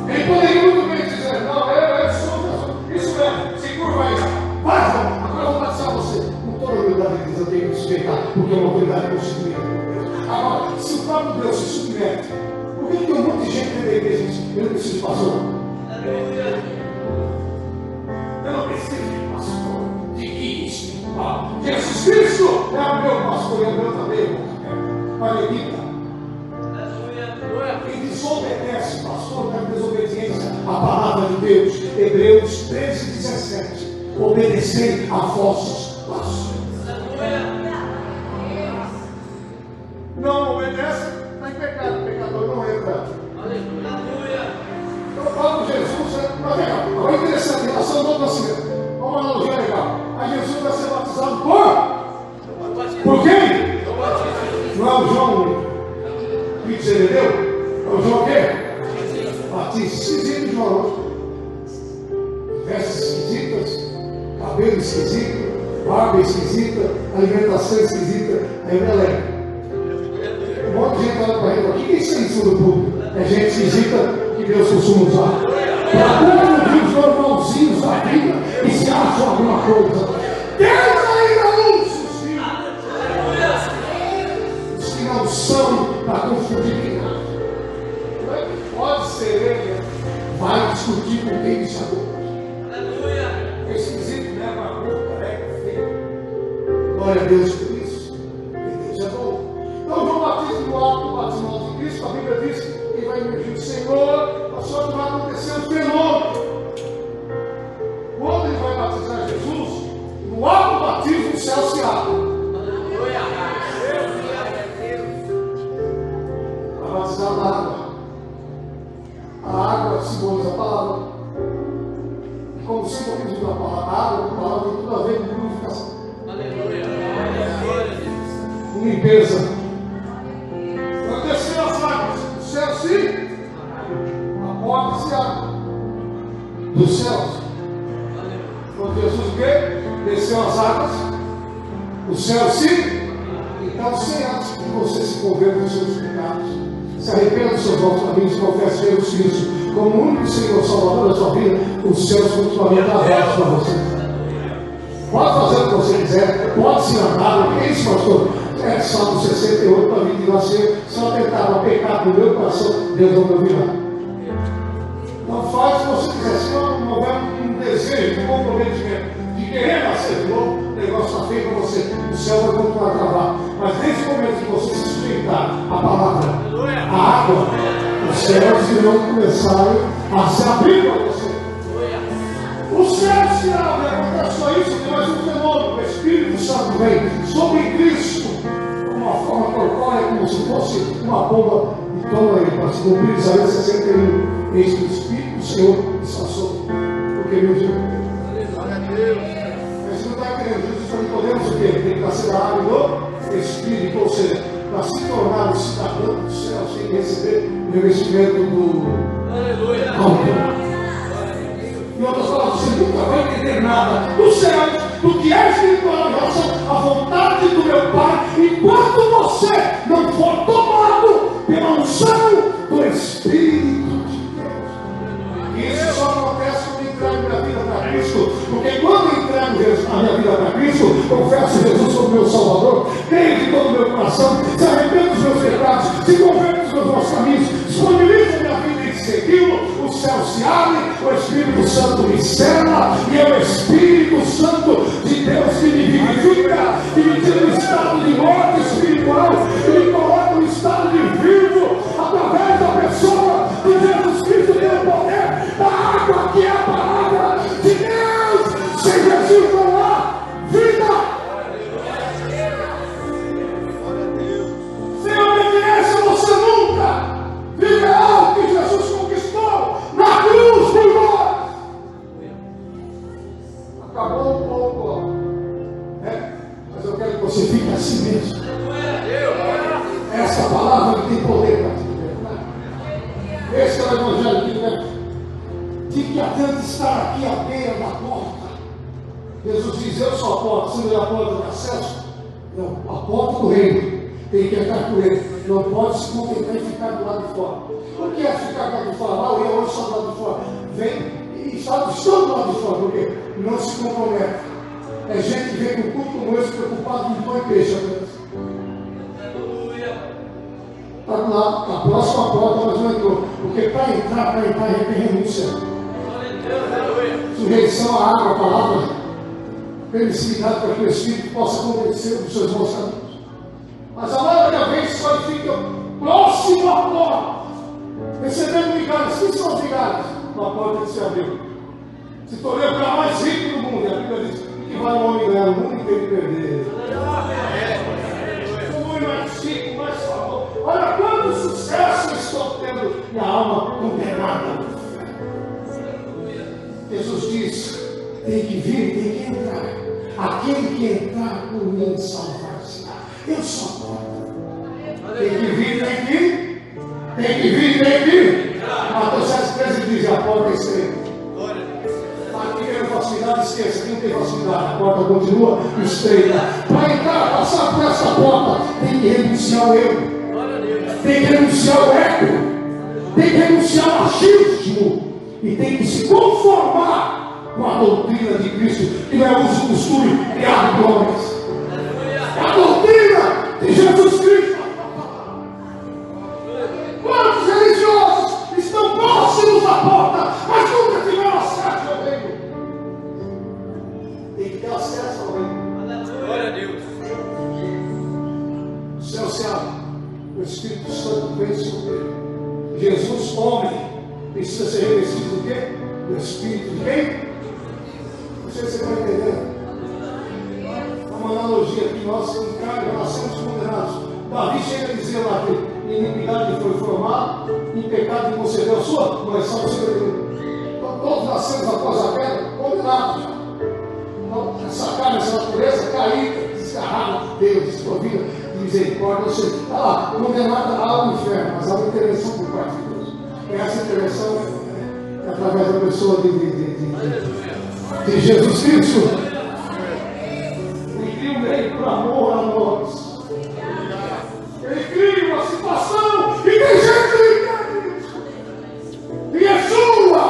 Ele poderia muito bem dizer: não, eu sou Jesus. Isso mesmo, se curva aí. Vai, agora eu vou batizar você. Com toda a autoridade de Deus, eu tenho que respeitar, porque é uma autoridade constituída por Deus. Agora, se o próprio Deus se submete, por que tem um monte de gente que tem igreja diz: eu não preciso de pastor? Eu não preciso de pastor, de guia espiritual. Jesus Cristo é o meu pastor e é o meu também, irmão. Para evita. Quem desobedece, pastor, é desobediência à palavra de Deus. Hebreus 13, 17. Obedecei a vossos pastores. Não obedece, está em pecado. O pecador não entra. Então, falo de Jesus, mas legal. Agora é interessante, em relação ao nascimento. Uma analogia legal. Aí Jesus vai ser batizado por quem? Não é o João filho de Zebedeu? É o João o quê? Batista. Esquisito, João. Vestes esquisitas, cabelo esquisito, barba esquisita, alimentação esquisita. Aí galera, um monte de gente olha para ele: o que é isso aí, fundo público? É gente esquisita que Deus costuma usar para os normalzinhos da vida e se acham alguma coisa. Deus ainda não discutir quem acha. Como é que pode ser ele? Vai discutir com quem disse a boca. Aleluia! É esquisito, né? Uma boca, é feio. Glória a Deus por isso. Que Deus é bom. Então, João Batista, no ato batismal de Cristo, a Bíblia diz que ele vai emergir do Senhor, a sua vai acontecer um fenômeno. Quando ele vai batizar Jesus, no ato batismo, o céu se abre. Vai batizar na água. A água simboliza a palavra. E como simbolismo da palavra, a água, a palavra tem tudo a ver com purificação. Com limpeza. Quando descer as águas, o céu se a porta se abre dos céus. Quando Jesus veio, desceu as águas, o céu se. Então, sem antes que você se converta dos seus pecados, se arrependa dos seus maus caminhos, confesse Jesus Cristo como o único Senhor Salvador da sua vida, os céus continuamente abertos para você. Pode fazer o que você quiser, pode se andar, o que é isso, pastor? É Salmo 68 para vir de nascer, se eu atentava pecado no meu coração, Deus não me ouvirá. Então faz o que você quiser, se não houver um desejo, um comprometimento de querer nascer de novo, o negócio está feio para você, o céu vai continuar a travar. Mas desde o momento que você se sujeitar à palavra, à água, os céus irão começar a se abrir para você. Os céus se abrem, acontece só isso, tem mais um fenômeno, o Espírito Santo vem sobre Cristo, de uma forma corpórea, como se fosse uma bomba de toma para se cumprir Isaías 61. Eis que o Espírito do Senhor está sobre, porque meu Deus. Mas não está querendo, Jesus também podemos o quê? Tem que nascer da água do Espírito, ou seja, para se tornar um cidadão do céu, tem que receber o revestimento do alto. Em outras palavras, você nunca vai entender nada do céu, do que é espiritual em relação à vontade do meu Pai, enquanto você não for tomado pela unção do Espírito de Deus. E isso só acontece quando entrego minha vida para Cristo, porque quando eu entrego a minha vida para Cristo, confesso Jesus como meu Salvador, creio de todo o meu coração, se arrependo dos meus pecados, se converto dos meus maus caminhos, disponibilizo a minha vida em segui-lo, o céu se abre, o Espírito Santo me cela, e é o Espírito Santo de Deus que me vivifica, que me tira do estado de morte espiritual, e me coloca no estado de vivo, através da pessoa de Jesus Cristo, pelo poder da água que é a palavra de Deus. Sem Jesus não há vida. Sem obediência você nunca viverá o que Jesus conquistou na cruz por nós. Acabou um pouco, né? Mas eu quero que você fique assim mesmo. Essa palavra tem poder para te libertar. Esse é o Evangelho que liberta. De que adianta estar aqui à beira da porta? Jesus diz: eu sou a porta, se não é a porta de acesso, não, a porta do reino. Tem que entrar por ele. Não pode se contentar em ficar do lado de fora. O que é ficar do lado de fora? Lá o eu está do lado de fora. Vem e está do lado de fora, porque não se compromete. É gente que vem com culto como esse, preocupado com pão e peixe apenas. Está do lado, a próxima porta, mas não entrou. Porque para entrar tem renúncia. Sujeição à água, à palavra, permissividade para que o Espírito possa convencer dos seus maus caminhos. Mas a maioria da vez só fica próximo à porta, recebendo migalhas. Quem são as migalhas? Na porta que se abriu. Se tornou o cara mais rico do mundo, e a Bíblia diz que vai o homem ganhar o mundo inteiro e perder. O homem mais rico, mais famoso. Olha quanto sucesso eu estou tendo, e a alma condenada. Jesus diz: tem que vir, tem que entrar. Aquele que entrar por mim salvar-se-á. Eu sou a porta. Tem que vir, tem que ir. Tem que vir, tem que ir. Mateus 7,13 diz: a porta é estreita. Aqui tem facilidade, esqueça, quem tem facilidade, a porta continua estreita. Para entrar, passar por essa porta, tem que renunciar ao eu. Tem que renunciar ao ego. Tem que renunciar ao achismo. E tem que se conformar com a doutrina de Cristo, que não é uso e costume criado por homens. É a doutrina de Jesus Cristo. sei se você está entendendo. Uma analogia que nós, em carne, nós somos condenados. Davi chega a dizer lá que iniquidade foi formada, em pecado concedeu a sua, mas só o Senhor. Então, todos nascemos após a queda, condenados. Então, essa carne, essa natureza caída, desgarrada de Deus, desprovida de misericórdia, ou seja, está lá, condenada ao inferno, mas há uma intervenção por parte de Deus. E essa intervenção é através da pessoa de Jesus Cristo. Ele por amor a nós. Ele cria uma situação e tem gente que quer isso. E é sua.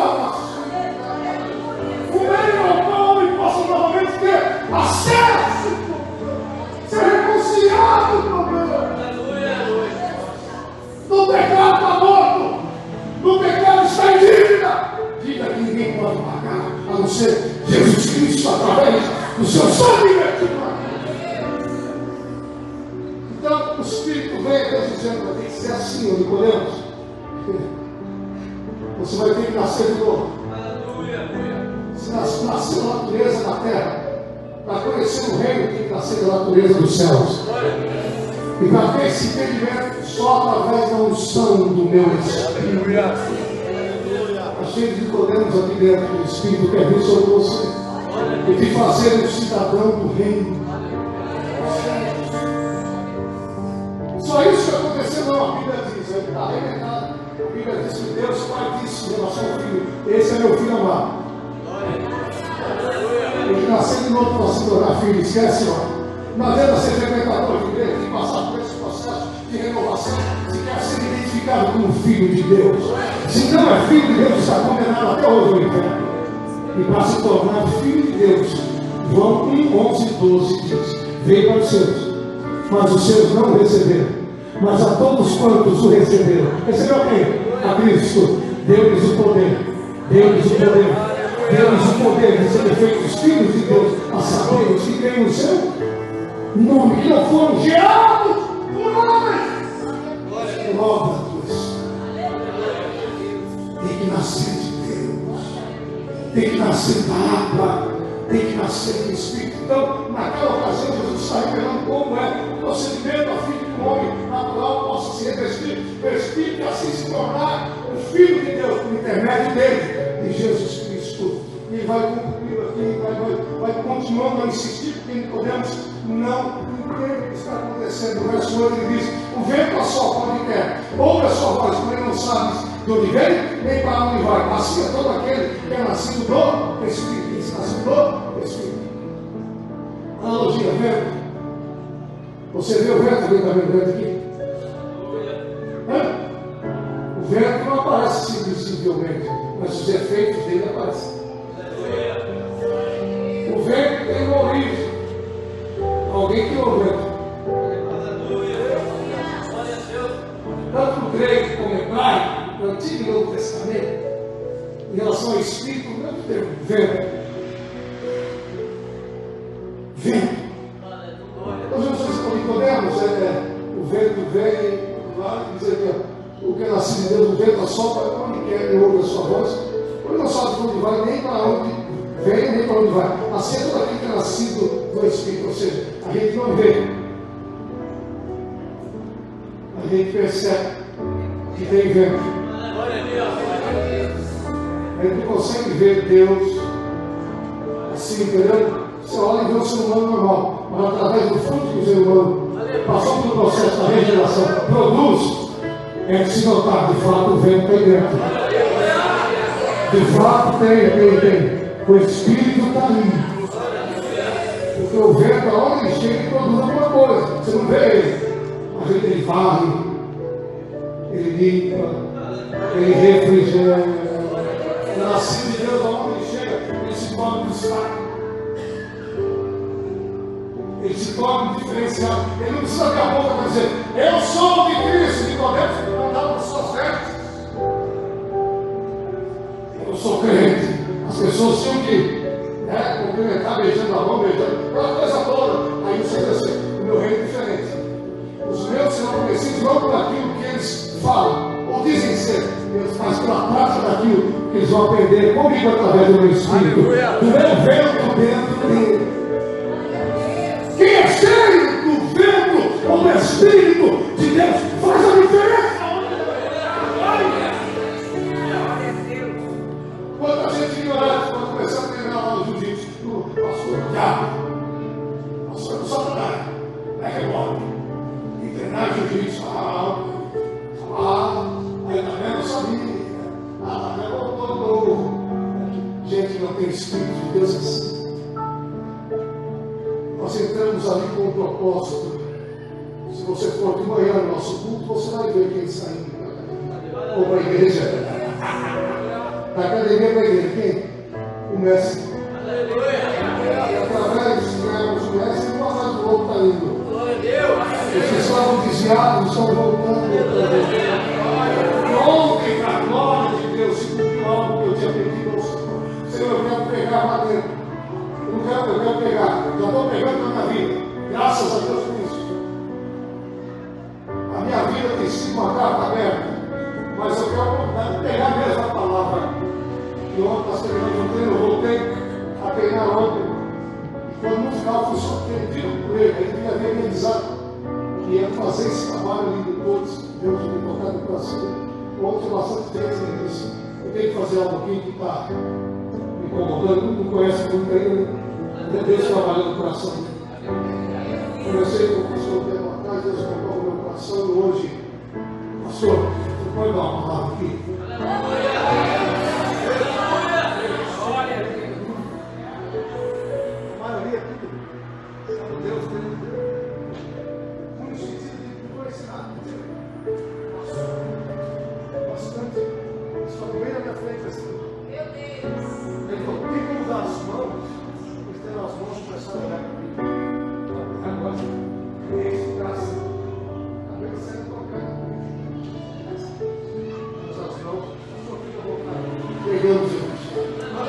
O meio ao pão e possa novamente ter acesso, ser reconciliado com Deus. No pecado está morto. No pecado está em dívida. Dívida que ninguém pode pagar, a não ser Jesus Cristo através do seu sangue vertido. Então, o Espírito vem, Deus dizendo, vai ter que ser assim, Nicodemos. Você vai ter que nascer de novo. Se nascer da natureza da terra, para conhecer o reino, tem que nascer da natureza dos céus. E para ter esse entendimento, só através da unção do meu Espírito. Está cheio de Nicodemos aqui dentro, que o Espírito quer vir sobre você. E te fazer um cidadão do reino. Só isso que aconteceu, não. A Bíblia diz, está arrebentado. A Bíblia diz que Deus Pai disse em relação ao filho: esse é meu filho amado. Ele nasceu de novo para se tornar filho, esquece, ó. Não adianta ser frequentador de igreja, tem que passar por esse processo de renovação. Se quer ser identificado como filho de Deus, se não é filho de Deus, está condenado até hoje ao inferno. E para se tornar filho de Deus, João 1:11-12 diz: veio para os seus, mas os seus não receberam. Mas a todos quantos o receberam, recebeu quem? A Cristo. Deu-lhes o poder, deu-lhes o poder, deu-lhes o poder de serem feitos filhos de Deus, a saber, os que creem no seu nome, que não foram gerados por homens. Glória a Deus. Tem que nascer de Deus, tem que nascer da água, tem que nascer do Espírito. Então, naquela ocasião, Jesus está revelando como é o procedimento a fim de que o homem natural possa se revestir do Espírito e assim se tornar o Filho de Deus, por intermédio dele, de Jesus Cristo. E vai concluir aqui, vai continuando a insistir, porque Nicodemos não entende o que está acontecendo. No verso 8 ele diz: o vento assopra onde quer, ouve a sua voz, porém não sabes de onde vem, nem para onde vai. Assim é todo aquele que é nascido do Espírito. Nascido do Espírito. Analogia, vento. Você vê o vento? Alguém está vendo o vento aqui? O vento não aparece visivelmente, mas os efeitos dele aparecem. O vento tem uma origem. Alguém criou o vento. Tanto o grego como o hebraico, no Antigo e Novo Testamento, em relação ao Espírito, o mesmo termo, vento. Vento. Então Jesus Nicodemos, o vento vem lá e diz aqui, o que é nascido de Deus, o vento assopra onde quer e ouve a sua voz. Ele não sabe de onde vai, nem para onde vem, nem para onde vai. Assim é todo aquele que é nascido do Espírito, ou seja, a gente não vê, a gente percebe que tem vento. A gente não consegue ver Deus assim, entendeu? Você olha e vê o ser humano normal, mas através do fruto que o ser humano passou pelo processo da regeneração, produz, é de se notar, de fato, o vento tem dentro. De fato, tem. O Espírito está ali. Porque o vento, aonde ele chega, ele produz alguma coisa. Você não vê ele. Mas ele varre, ele limpa, ele refrigera. O nascido de Deus, aonde ele chega, ele se torna destaque. Ele se torna diferenciado. Ele não precisa abrir a boca para dizer: eu sou de Cristo. Nicodemos não dá para suas vestes. Eu sou crente. As pessoas tinham que cumprimentar, beijando a mão, beijando, aquela coisa toda. Aí você diz assim: o meu reino é diferente. Os meus serão conhecidos não por aquilo que eles falam ou dizem ser, Deus, mas pela prática daquilo que eles vão aprender comigo através do meu Espírito, do meu vento dentro dele. Quem é cheio do vento ou do Espírito de Deus faz a diferença. Quanta gente ignorante quando começar a treinar lá no jiu-jitsu, pastor, diabo, pastor, não só treinar, é rebote. E treinar jiu-jitsu, aí tá vendo, eu sabia, tá vendo, todo. Gente que não tem Espírito de Deus assim. Nós entramos ali com um propósito. Se você for de manhã no nosso culto, você vai ver quem saindo ou para a igreja. Da academia para a igreja, quem? O mestre. E através dos o mestre, um atrás do outro está indo. Os que estavam desviados estão voltando. E ontem, para a glória de Deus, se cumpriu algo que eu tinha pedido ao Senhor. Senhor, eu quero pegar lá dentro. Eu quero pegar. Já estou pegando na minha vida. Graças a Deus por isso. A minha vida tem sido uma carta aberta. Mas eu quero pegar mesmo a palavra. E ontem nós terminamos o treino, eu voltei a treinar ontem. E quando no final fui surpreendido por ele, ele me havia realizado que ia fazer esse trabalho ali depois. Deus me tocar no coração. Ontem bastante tempo ele disse, eu tenho que fazer algo aqui que está me incomodando, não conhece muito ainda. Deus trabalhando no coração dele. Comecei com o pastor tempo atrás, Deus colocou no meu coração e hoje, pastor, você pode dar uma palavra aqui? Maravilha, tudo. Deus tem muito sentido de conhecimento. Bastante. Só que bem na minha frente assim. Meu Deus. Ele falou, por que usar as mãos? As mãos começaram a olhar para mim. Agora, esse braço, a vez saiu tocando. As mãos, só fica voltando. Pegamos Jesus. A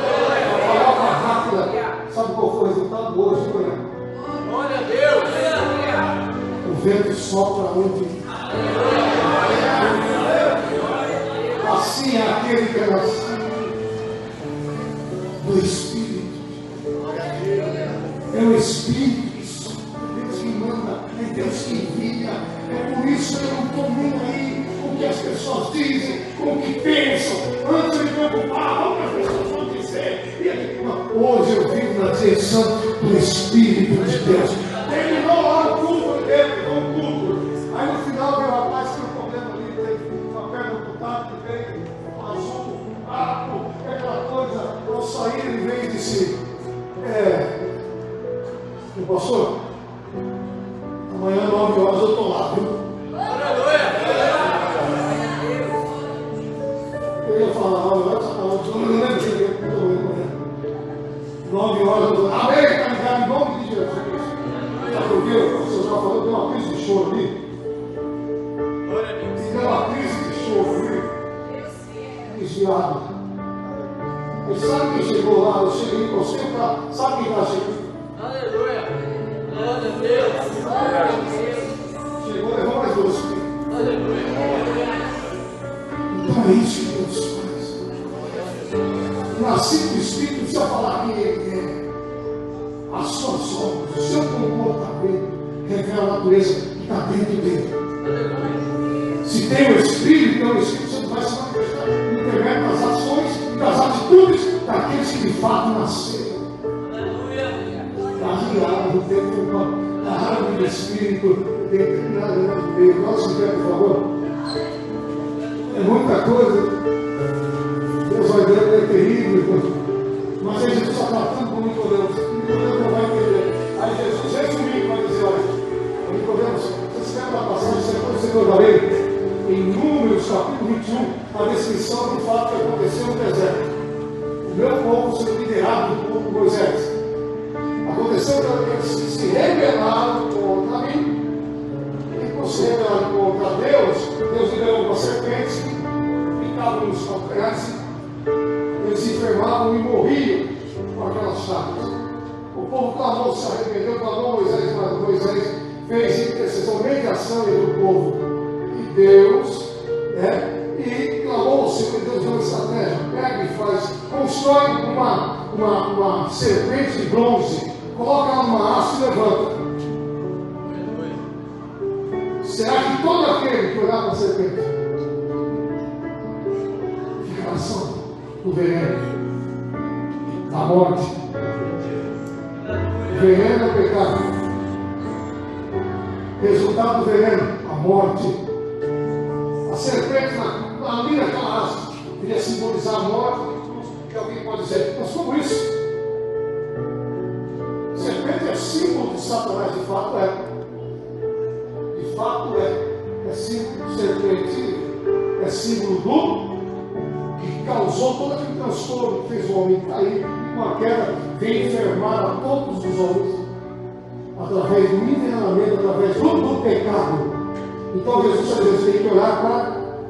palavra rápida, sabe qual foi o resultado hoje de manhã? Glória a Deus! O vento sopra onde? Assim é aquele que é nascido do Espírito. É o Espírito que sopra, Deus que manda, é Deus que envia. É por isso que eu não estou nem aí com o que as pessoas dizem, com o que pensam. Antes eu me preocupava, o que as pessoas vão dizer. Hoje eu vivo na direção do Espírito de Deus. Terminou lá o culto dele, o culto. Aí no final veio o rapaz que tinha um problema ali, teve uma perna amputada, veio um azul, aquela coisa. Ao sair ele veio e disse, pastor, amanhã 9 horas eu estou lá, viu? Eu ia falar 9 horas, eu não lembro de que eu estou amanhã. 9 horas eu estou lá. Amém, está ligado em nome de Jesus. Sabe por quê? O pastor já falou, tem uma crise de choro ali. Tem uma crise de choro ali. Desviado. Ele sabe quem chegou lá? Eu cheguei com você, sabe quem está chegando? Aleluia! Glória a Deus! Chegou, levou mais doce. Aleluia! Então é isso que Deus faz. Nascido do Espírito, precisa falar quem Ele é. As suas obras, o seu comportamento revela a natureza que está dentro dele. Aleluia! Se tem o Espírito, então o Espírito Santo vai se manifestar no intermédio das ações e das atitudes daqueles que de fato nasceram. Da árvore do Espírito determinada no meio. Nossa, por favor. É muita coisa. Deus vai ver, é terrível. Mas aí Jesus está tratando com Nicodemos. Nicodemos não vai entender. Aí Jesus, resumindo, vai dizer: olha, Nicodemos, vocês querem uma passagem, você recordarei em Números, capítulo 21, a descrição do fato que aconteceu no deserto. O meu povo sendo liderado do povo de Moisés. Aconteceu que eles se rebelaram contra mim. E por se rebelarem contra Deus, Deus liberou uma serpente que ficava nos calcanhares. Eles se enfermavam e morriam com aquelas chagas. O povo clamou, se arrependeu, clamou Moisés, mas Moisés fez intercessão, mediação entre o povo e Deus, e clamou ao estratégia. Pega e faz, constrói uma serpente de bronze, coloca ela numa haste e levanta. Será que todo aquele que olhar para a serpente fica passando o veneno, a morte? O veneno é o pecado. Resultado do veneno, a morte. A serpente ali naquela haste queria simbolizar a morte. Que alguém pode dizer, mas como isso? Serpente é símbolo de Satanás, de fato é. De fato é. É símbolo de serpente, é símbolo do que causou todo aquele transtorno que fez o homem cair. Uma queda veio enfermar a todos os homens através do envenenamento, através do pecado. Então Jesus tem que olhar para,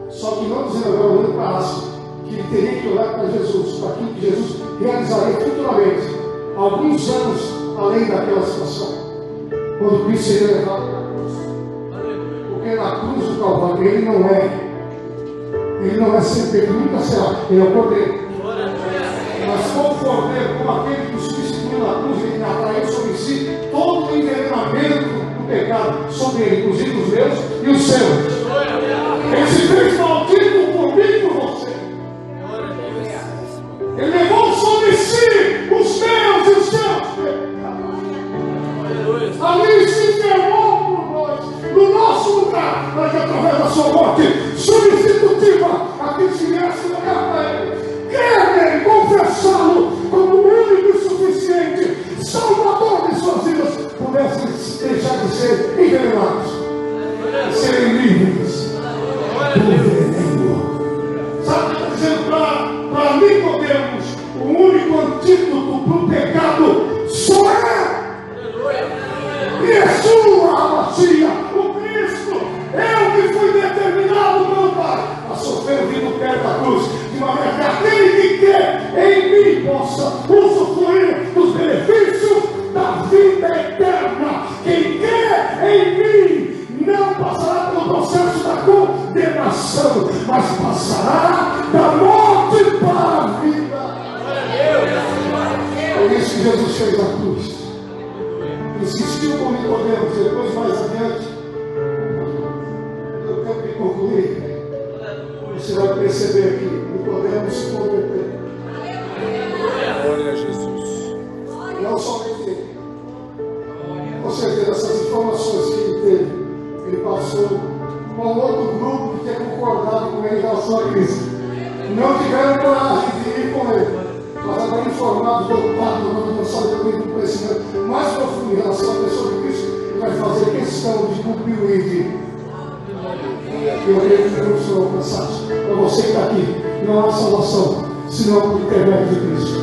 só que não dizendo agora olhando para a haste, que ele teria que olhar para Jesus, para aquilo que Jesus realizaria futuramente, alguns anos além daquela situação, quando Cristo seria levado para a cruz. Porque na cruz do Calvário ele não é serpente, nunca será, ele é o Cordeiro. Mas como Cordeiro, como aquele que os substituiu na cruz, ele atraiu sobre si todo o envenenamento do pecado sobre ele, inclusive os meus e os seus. Ele se fez maldito por mim e por você. Ele levou sobre si os meus e os seus pecados. Ali se enfermou por nós, no nosso lugar, para que através da sua morte substitutiva, aqueles que viessem olhar para ele, crer nele, confessá-lo como o único e suficiente Salvador de suas vidas, pudessem deixar de ser envenenados, serem livres do veneno. Sabe o que está dizendo para Nicodemos? O único antídoto para o pecado só é Yeshua HaMashiach, o Cristo. Eu que fui determinado pelo Pai a sofrer vindo perto da cruz, de maneira que aquele que quer em mim possa usufruir dos benefícios da vida eterna. Quem quer em mim não passará pelo processo da condenação, mas passará da morte para a vida. É isso que Jesus fez na cruz. Insistiu com Nicodemos, depois mais adiante, eu tenho que concluir. Você vai perceber que Nicodemos se converteu. Glória a Jesus. Não somente ele. Com certeza, essas informações que ele teve, ele passou com outro grupo que tinha concordado com ele em relação a Cristo. Não tiveram coragem de ir com ele, mas agora informados, dotados, não sabem do conhecimento mais profundo em relação à pessoa de Cristo, ele vai fazer questão de cumprir o ID. Eu creio que não sou alcançado. Para você que está aqui, não há salvação senão por intermédio de Cristo.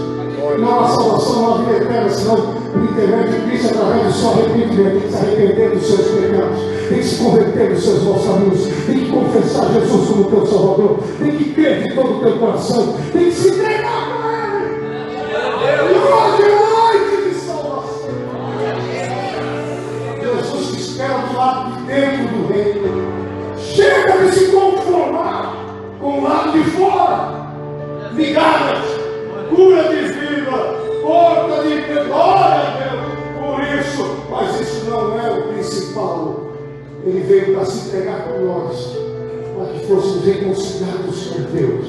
Não há salvação, não há vida eterna senão por intermédio de Cristo, através do seu arrependimento. Tem que se arrepender dos seus pecados, tem que se converter dos seus maus caminhos, tem que confessar Jesus como teu Salvador, tem que crer de todo o teu coração, tem que se entregar para Ele. E hoje é noite de salvação. Jesus te espera do lado de dentro do reino. Chega de se conformar com o lado de fora. Migalhas, cura de vida, porta de glória a Deus. Por isso, mas isso não é o principal. Ele veio para se entregar por nós, para que fôssemos reconciliados com Deus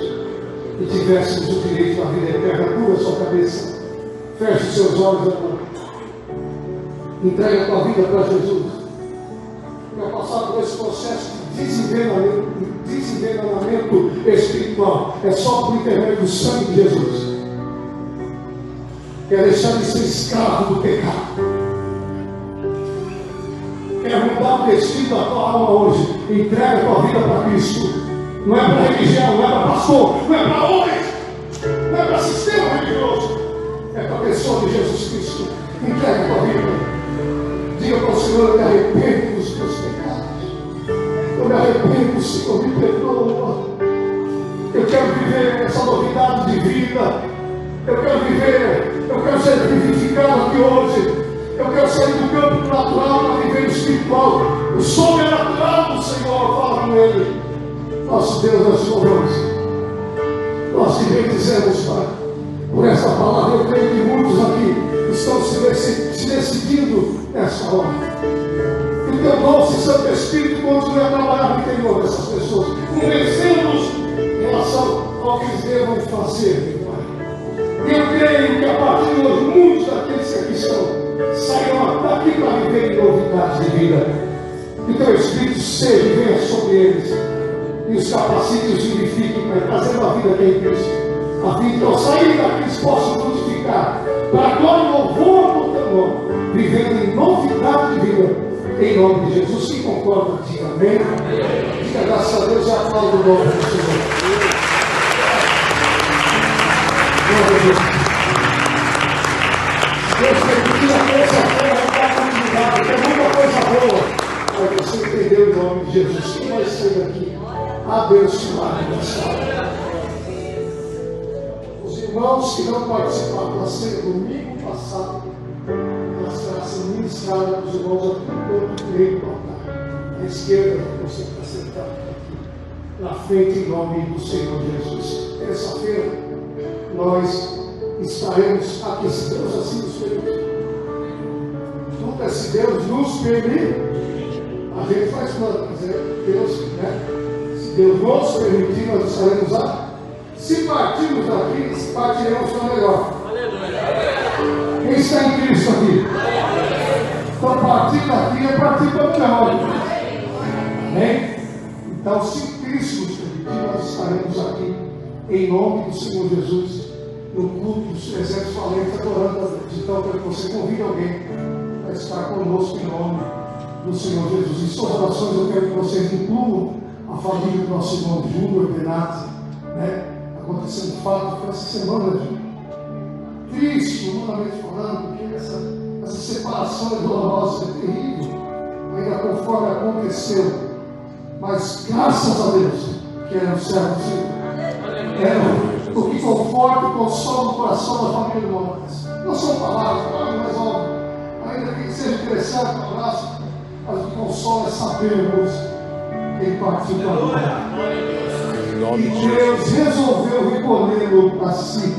e tivéssemos o direito à vida eterna. Curva a sua cabeça, feche os seus olhos agora, entrega a tua vida para Jesus. Vai passar por esse processo de desenvenenamento espiritual. É só por intermédio do sangue de Jesus. Quer deixar de ser escravo do pecado. Quer mudar o destino da tua alma hoje. Entrega a tua vida para Cristo. Não é para religião, não é para pastor, não é para homens, não é para sistema religioso. É para a pessoa de Jesus Cristo. Entrega a tua vida. Diga para o Senhor: eu me arrependo dos meus pecados. Eu me arrependo, Senhor, me perdoa. Eu quero viver essa novidade de vida. Eu quero ser vivificado aqui hoje. Eu quero sair do campo natural para viver o espiritual. O sobrenatural do Senhor, fala com Ele. Nosso Deus, nós te louvamos. Nós te bendizemos, Pai, por essa palavra. Eu creio que muitos aqui estão se decidindo nessa hora. Que o teu doce Santo Espírito continue a trabalhar no interior dessas pessoas, convencendo-os em relação ao que eles devam fazer, meu Pai. Eu creio que a partir de hoje, muitos daqueles que aqui estão sairão daqui para viver em novidades de vida. Que o teu Espírito seja e venha sobre eles e os capacite e os vivifique, Pai, trazendo a vida que é em Cristo. A vida que ao sair daqui eles possam frutificar para a glória e louvor do teu nome, vivendo em novidade de vida. Em nome de Jesus, se concorda, diga amém. Diga graças a Deus e aplauda o nome do Senhor. Glória a Deus. Deus permitir a terça-feira dar continuidade, tem muita coisa boa. Mas você entendeu em nome de Jesus. Quem vai sair daqui abençoado nessa hora? Os irmãos que não participaram da ceia domingo passado, graças ministrada para os irmãos aqui no canto direito do altar, à esquerda, você está sentado aqui, na frente, em nome do Senhor Jesus. Terça-feira, nós estaremos aqui, se Deus assim nos permitir. Tudo é se Deus nos permitir. A gente faz plano, mas é Deus, né? Se Deus nos permitir, nós estaremos lá. Se partirmos daqui, partiremos para melhor. Quem está em Cristo aqui? Então, partir daqui é partir para o melhor. Amém? Então, se Cristo nos permitir, nós estaremos aqui em nome do Senhor Jesus, no culto dos 300 valentes, adorando a Deus. Então, para que você convide alguém para estar conosco em nome do Senhor Jesus. Em suas orações, eu quero que vocês incluam a família do nosso irmão Júnior Benato, né? Acontecendo um fato essa semana, triste, humanamente falando, porque essa separação é dolorosa, é terrível, ainda conforme aconteceu, mas graças a Deus, que era um servo do Senhor, era o que conforta e consola o coração da família do homem. Não são palavras, mas óbvio, ainda que seja interessante um abraço, mas o que consola é sabermos que ele partiu para a glória. E Deus resolveu recolhê-lo para si,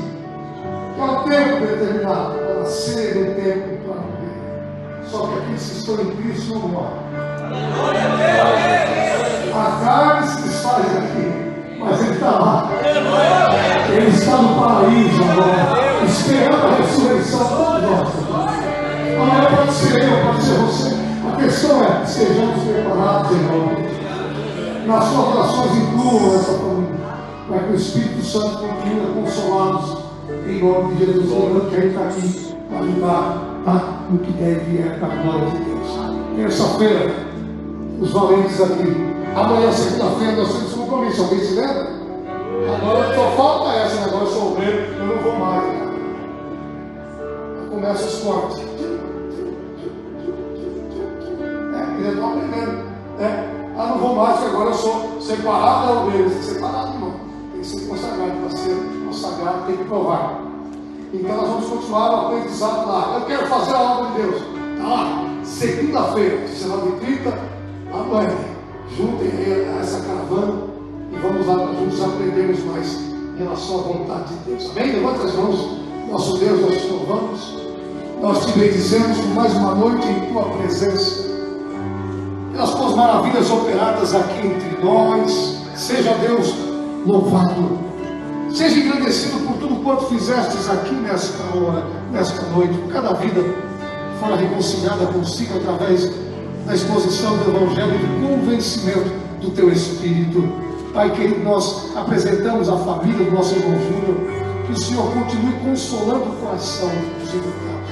que é o tempo determinado para nascer e o tempo para morrer. Só que aqueles que estão em Cristo não morrem. A carne se desfaz aqui, mas ele está lá. Ele está no paraíso agora, esperando a ressurreição de nós. Amanhã pode ser eu, pode ser você. A questão é: sejamos preparados em nome de Deus. Nas suas orações incluam essa família, para que o Espírito Santo continue a consolá-los em nome de Jesus. Lembrando que a gente está aqui para ajudar, tá? No que deve é para a glória de Deus. Terça-feira, os valentes aqui. Amanhã, segunda-feira, nós temos compromisso. Alguém se lembra? Agora só falta essa, né? Agora eu sou obreiro, eu não vou mais. Né? Começa os cortes. Ele está aprendendo. Né? Não vou mais, porque agora eu sou separado da obreiro. Separado não. Tem que ser consagrado. Para ser consagrado tem que provar. Então nós vamos continuar o aprendizado lá. Eu quero fazer a obra de Deus. Está lá. Segunda-feira, 19h30, amanhã. Juntem aí a essa caravana e vamos lá juntos aprendermos mais em relação à vontade de Deus. Amém? Levanta as mãos. Nosso Deus, nós te louvamos. Nós te bendizemos por mais uma noite em tua presença. Pelas tuas maravilhas operadas aqui entre nós. Seja Deus louvado. Seja engrandecido por tudo quanto fizestes aqui nesta hora, nesta noite. Por cada vida fora reconciliada consigo através da exposição do Evangelho e do convencimento do teu Espírito. Pai querido, nós apresentamos a família do nosso irmão Júnior. Que o Senhor continue consolando o coração dos enlutados.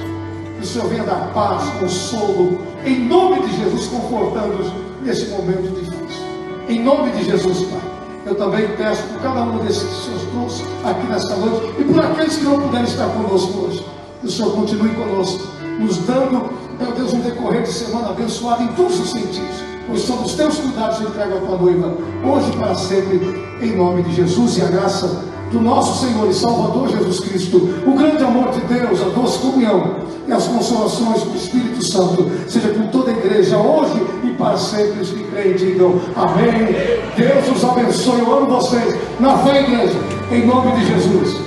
Que o Senhor venha dar paz, consolo, em nome de Jesus, confortando-os nesse momento difícil. Em nome de Jesus, Pai. Eu também peço por cada um desses seus dons aqui nesta noite e por aqueles que não puderem estar conosco hoje. Que o Senhor continue conosco, nos dando, meu Deus, um decorrer de semana abençoado em todos os sentidos. Pois sob os teus cuidados eu entrego a tua noiva, hoje e para sempre, em nome de Jesus. E a graça do nosso Senhor e Salvador Jesus Cristo, o grande amor de Deus, a doce comunhão e as consolações do Espírito Santo, seja com toda a igreja, hoje e para sempre. Os que creem digam amém. Deus os abençoe. Eu amo vocês. Na fé, igreja. Em nome de Jesus.